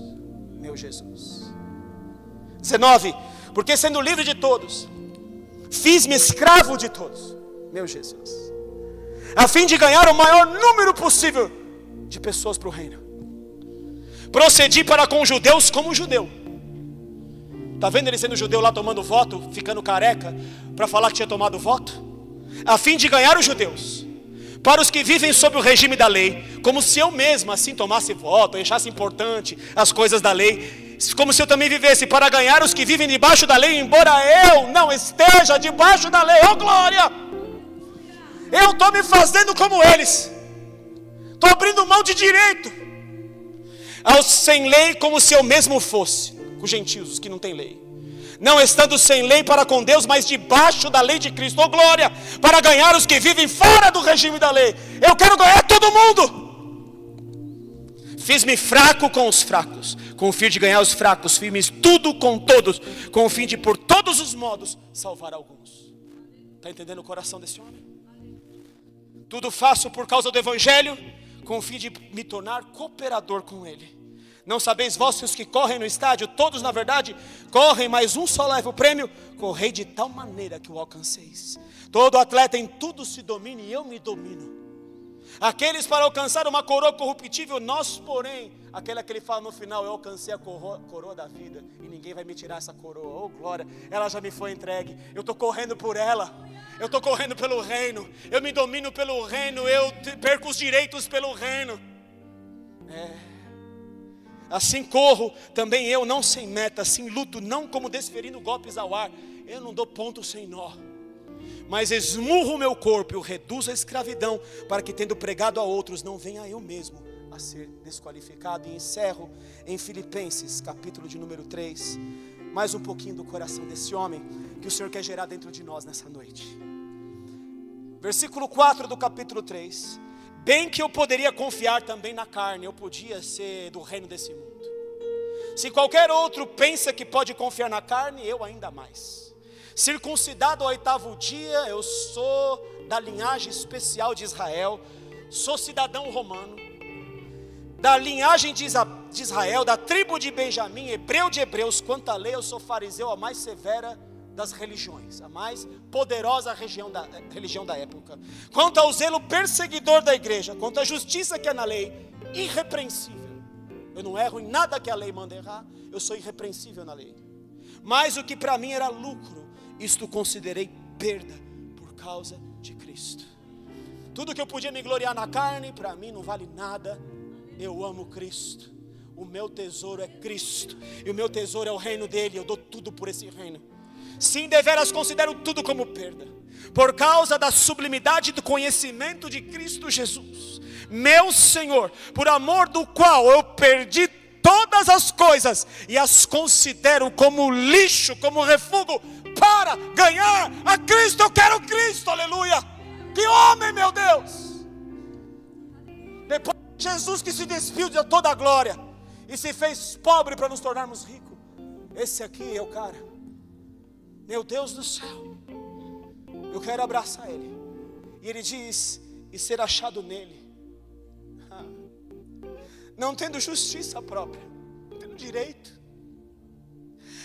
A: Meu Jesus. 19. Porque sendo livre de todos, fiz-me escravo de todos. Meu Jesus. A fim de ganhar o maior número possível de pessoas para o reino. Procedi para com os judeus como judeu. Está vendo ele sendo judeu lá tomando voto, ficando careca, para falar que tinha tomado voto? A fim de ganhar os judeus. Para os que vivem sob o regime da lei, como se eu mesmo assim tomasse voto, achasse importante as coisas da lei, como se eu também vivesse para ganhar os que vivem debaixo da lei, embora eu não esteja debaixo da lei. Oh glória! Eu estou me fazendo como eles, estou abrindo mão de direito. Aos sem lei, como se eu mesmo fosse, os gentios, os que não têm lei, não estando sem lei para com Deus, mas debaixo da lei de Cristo. Oh glória, para ganhar os que vivem fora do regime da lei. Eu quero ganhar todo mundo. Fiz-me fraco com os fracos, com o fim de ganhar os fracos. Fiz-me tudo com todos, com o fim de por todos os modos salvar alguns. Está entendendo o coração desse homem? Tudo faço por causa do evangelho, com o fim de me tornar cooperador com ele. Não sabeis vós que os que correm no estádio, todos na verdade correm, mas um só leva o prêmio? Correi de tal maneira que o alcanceis. Todo atleta em tudo se domina, e eu me domino. Aqueles para alcançar uma coroa corruptível, nós porém, aquela que ele fala no final, eu alcancei a coroa da vida, e ninguém vai me tirar essa coroa. Oh glória, ela já me foi entregue, eu estou correndo por ela. Eu estou correndo pelo reino, eu me domino pelo reino, eu perco os direitos pelo reino. Assim corro também eu, não sem meta, assim luto, não como desferindo golpes ao ar. Eu não dou ponto sem nó, mas esmurro o meu corpo e o reduzo à escravidão, para que tendo pregado a outros, não venha eu mesmo a ser desqualificado. E encerro em Filipenses, capítulo de número 3, mais um pouquinho do coração desse homem, que o Senhor quer gerar dentro de nós nessa noite. Versículo 4 do capítulo 3. Bem que eu poderia confiar também na carne, eu podia ser do reino desse mundo. Se qualquer outro pensa que pode confiar na carne, eu ainda mais. Circuncidado ao 8º dia, eu sou da linhagem especial de Israel, sou cidadão romano, da linhagem de Israel, da tribo de Benjamim, hebreu de hebreus. Quanto à lei, eu sou fariseu, a mais severa das religiões, a mais poderosa religião da época. Quanto ao zelo perseguidor da igreja, quanto à justiça que é na lei, irrepreensível. Eu não erro em nada que a lei manda errar, eu sou irrepreensível na lei. Mas o que para mim era lucro, isto considerei perda por causa de Cristo. Tudo que eu podia me gloriar na carne, para mim não vale nada. Eu amo Cristo, o meu tesouro é Cristo, e o meu tesouro é o reino dele. Eu dou tudo por esse reino. Sim, deveras considero tudo como perda, por causa da sublimidade do conhecimento de Cristo Jesus, meu Senhor, por amor do qual eu perdi todas as coisas e as considero como lixo, como refúgio, para ganhar a Cristo. Eu quero Cristo, aleluia. Que homem, meu Deus. Depois de Jesus, que se despiu de toda a glória e se fez pobre para nos tornarmos ricos, esse aqui é o cara. Meu Deus do céu, eu quero abraçar ele. E ele diz, e ser achado nele, não tendo justiça própria, tendo direito,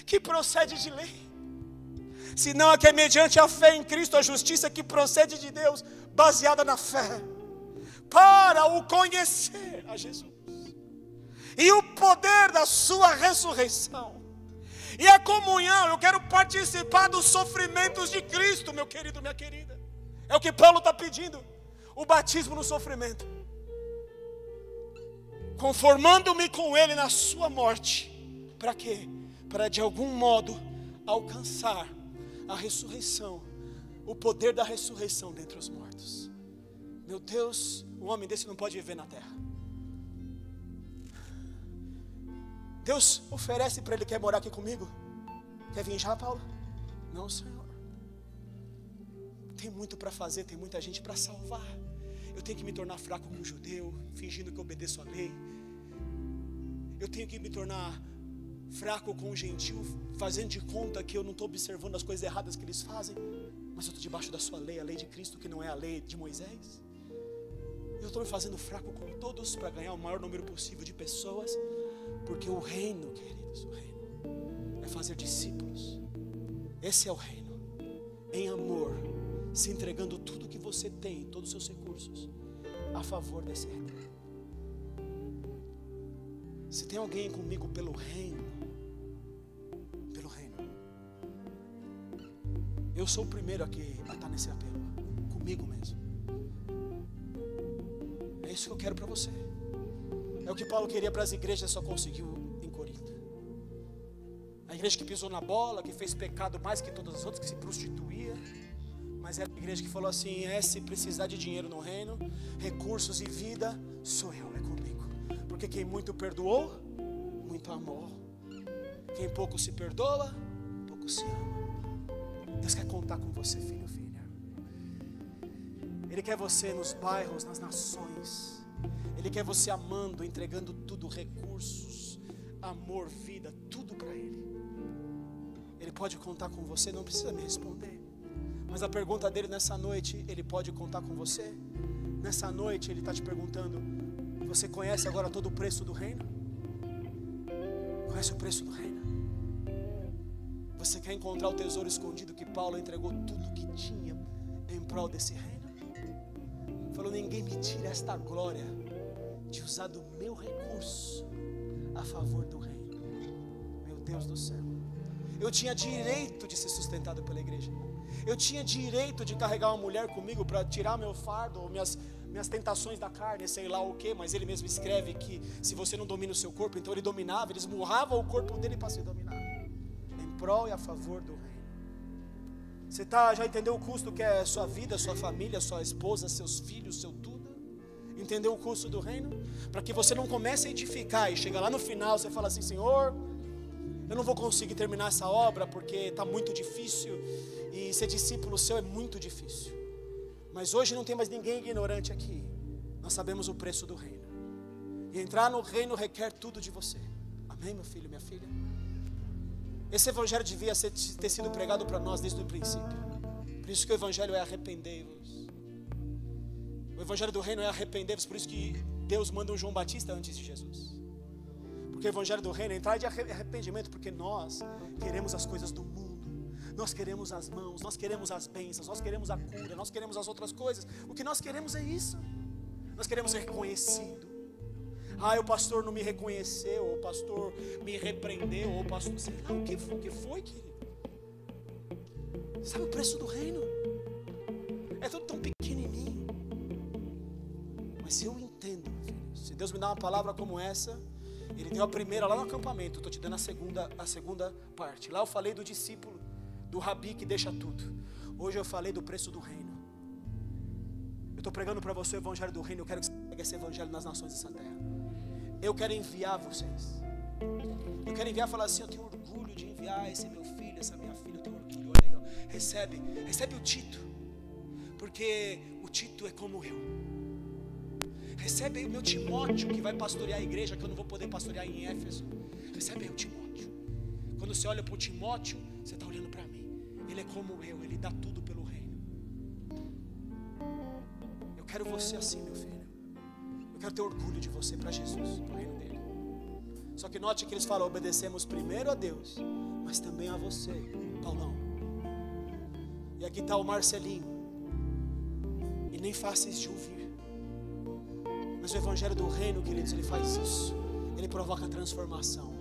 A: que procede de lei, senão a que é mediante a fé em Cristo, a justiça que procede de Deus, baseada na fé, para o conhecer a Jesus, e o poder da sua ressurreição, e a comunhão. Eu quero participar dos sofrimentos de Cristo, meu querido, minha querida. É o que Paulo está pedindo.
B: o batismo no sofrimento, conformando-me com Ele na sua morte. Para quê? Para de algum modo alcançar a ressurreição, o poder da ressurreição dentre os mortos. Meu Deus, um homem desse não pode viver na terra. Deus oferece para ele: quer morar aqui comigo? Quer vir já, Paulo? Não, Senhor. Tem muito para fazer, tem muita gente para salvar. Eu tenho que me tornar fraco como um judeu, fingindo que obedeço a lei. Eu tenho que me tornar fraco com um gentil, fazendo de conta que eu não estou observando as coisas erradas que eles fazem, mas eu estou debaixo da sua lei, a lei de Cristo, que não é a lei de Moisés. Eu estou me fazendo fraco com todos para ganhar o maior número possível de pessoas, porque o reino, queridos, o reino é fazer discípulos. Esse é o reino, em amor, se entregando tudo que você tem, todos os seus recursos, a favor desse reino. Se tem alguém comigo pelo reino, eu sou o primeiro aqui a estar nesse apelo, comigo mesmo. É isso que eu quero para você. É o que Paulo queria para as igrejas, só conseguiu em Corinto. A igreja que pisou na bola, que fez pecado mais que todas as outras, que se prostituía. Mas é a igreja que falou assim: se precisar de dinheiro no reino, recursos e vida, sou eu, é comigo. Porque quem muito perdoou, muito amou. Quem pouco se perdoa, pouco se ama. Deus quer contar com você, filho, filha. Ele quer você nos bairros, nas nações. Ele quer você amando, entregando tudo, recursos, amor, vida, tudo para Ele. Ele pode contar com você, não precisa me responder. Mas a pergunta dele nessa noite: Ele pode contar com você? Nessa noite Ele está te perguntando: você conhece agora todo o preço do reino? Conhece o preço do reino? Você quer encontrar o tesouro escondido que Paulo entregou tudo que tinha em prol desse reino? Falou: ninguém me tira esta glória de usar do meu recurso a favor do reino. Meu Deus do céu. Eu tinha direito de ser sustentado pela igreja. Eu tinha direito de carregar uma mulher comigo para tirar meu fardo, ou minhas tentações da carne, sei lá o que. Mas ele mesmo escreve que se você não domina o seu corpo, então ele dominava, ele esmurrava o corpo dele para ser dominado, em prol e a favor do reino. Você já entendeu o custo que é sua vida, sua família, sua esposa, seus filhos, seu tudo? Entendeu o custo do reino? Para que você não comece a edificar e chega lá no final, você fala assim: Senhor, eu não vou conseguir terminar essa obra porque está muito difícil, e ser discípulo seu é muito difícil. Mas hoje não tem mais ninguém ignorante aqui. Nós sabemos o preço do reino, e entrar no reino requer tudo de você. Amém, meu filho, minha filha? Esse evangelho devia ter sido pregado para nós desde o princípio. Por isso que o evangelho é arrependei-vos. O evangelho do reino é arrependei-vos. Por isso que Deus manda um João Batista antes de Jesus. Porque o evangelho do reino é entrar de arrependimento, porque nós queremos as coisas do mundo. Nós queremos as mãos, nós queremos as bênçãos, nós queremos a cura, nós queremos as outras coisas. O que nós queremos é isso. Nós queremos ser reconhecido. O pastor não me reconheceu, ou o pastor me repreendeu, ou o pastor, sei lá o que foi, querido. Sabe o preço do reino? É tudo tão pequenininho. Mas se eu entendo, se Deus me dá uma palavra como essa, Ele deu a primeira lá no acampamento, estou te dando a segunda parte. Lá eu falei do discípulo, do rabi que deixa tudo. Hoje eu falei do preço do reino. Eu estou pregando para você o evangelho do reino. Eu quero que você pegue esse evangelho nas nações dessa terra. Eu quero enviar vocês. Eu quero enviar e falar assim: eu tenho orgulho de enviar esse meu filho, essa minha filha. Eu tenho orgulho, olha aí, ó. Recebe o Tito, porque o Tito é como eu. Recebe aí o meu Timóteo, que vai pastorear a igreja, que eu não vou poder pastorear em Éfeso. Recebe aí o Timóteo. Quando você olha para o Timóteo, você está olhando para mim. Ele é como eu, ele dá tudo pelo reino. Eu quero você assim, meu filho. Eu quero ter orgulho de você para Jesus, para o reino dele. Só que note que eles falam: obedecemos primeiro a Deus, mas também a você, Paulão. E aqui está o Marcelinho, e nem fáceis de ouvir. Mas o evangelho do reino, queridos, ele faz isso. Ele provoca transformação.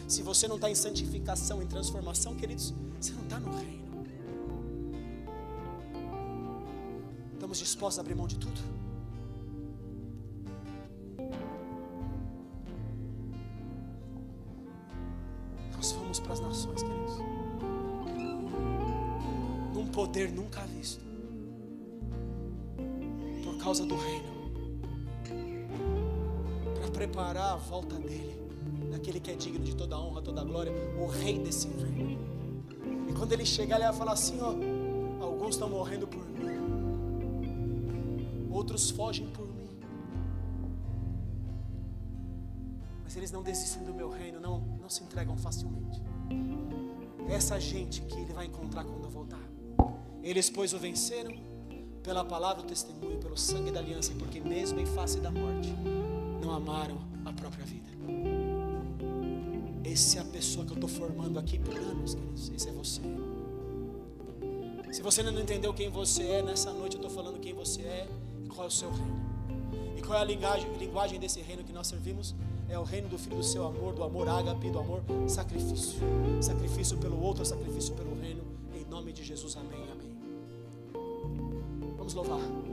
B: Se você não está em santificação, em transformação, queridos, você não está no reino. Estamos dispostos a abrir mão de tudo? para as nações, queridos, num poder nunca visto, por causa do reino, para preparar a volta dele, daquele que é digno de toda honra, toda glória, o rei desse reino. E quando ele chegar, ele vai falar assim: ó, alguns estão morrendo por mim, outros fogem por mim, mas eles não desistem do meu reino, não se entregam facilmente. Essa gente que ele vai encontrar quando eu voltar. Eles, pois, o venceram pela palavra do testemunho, pelo sangue da aliança, porque mesmo em face da morte, não amaram a própria vida. Essa é a pessoa que eu estou formando aqui por anos, queridos. Esse é você. Se você ainda não entendeu quem você é, nessa noite eu estou falando quem você é e qual é o seu reino. E qual é a linguagem desse reino que nós servimos? É o reino do Filho do seu amor, do amor ágape, do amor sacrifício. Sacrifício pelo outro, sacrifício pelo reino. Em nome de Jesus, amém, amém. Vamos louvar.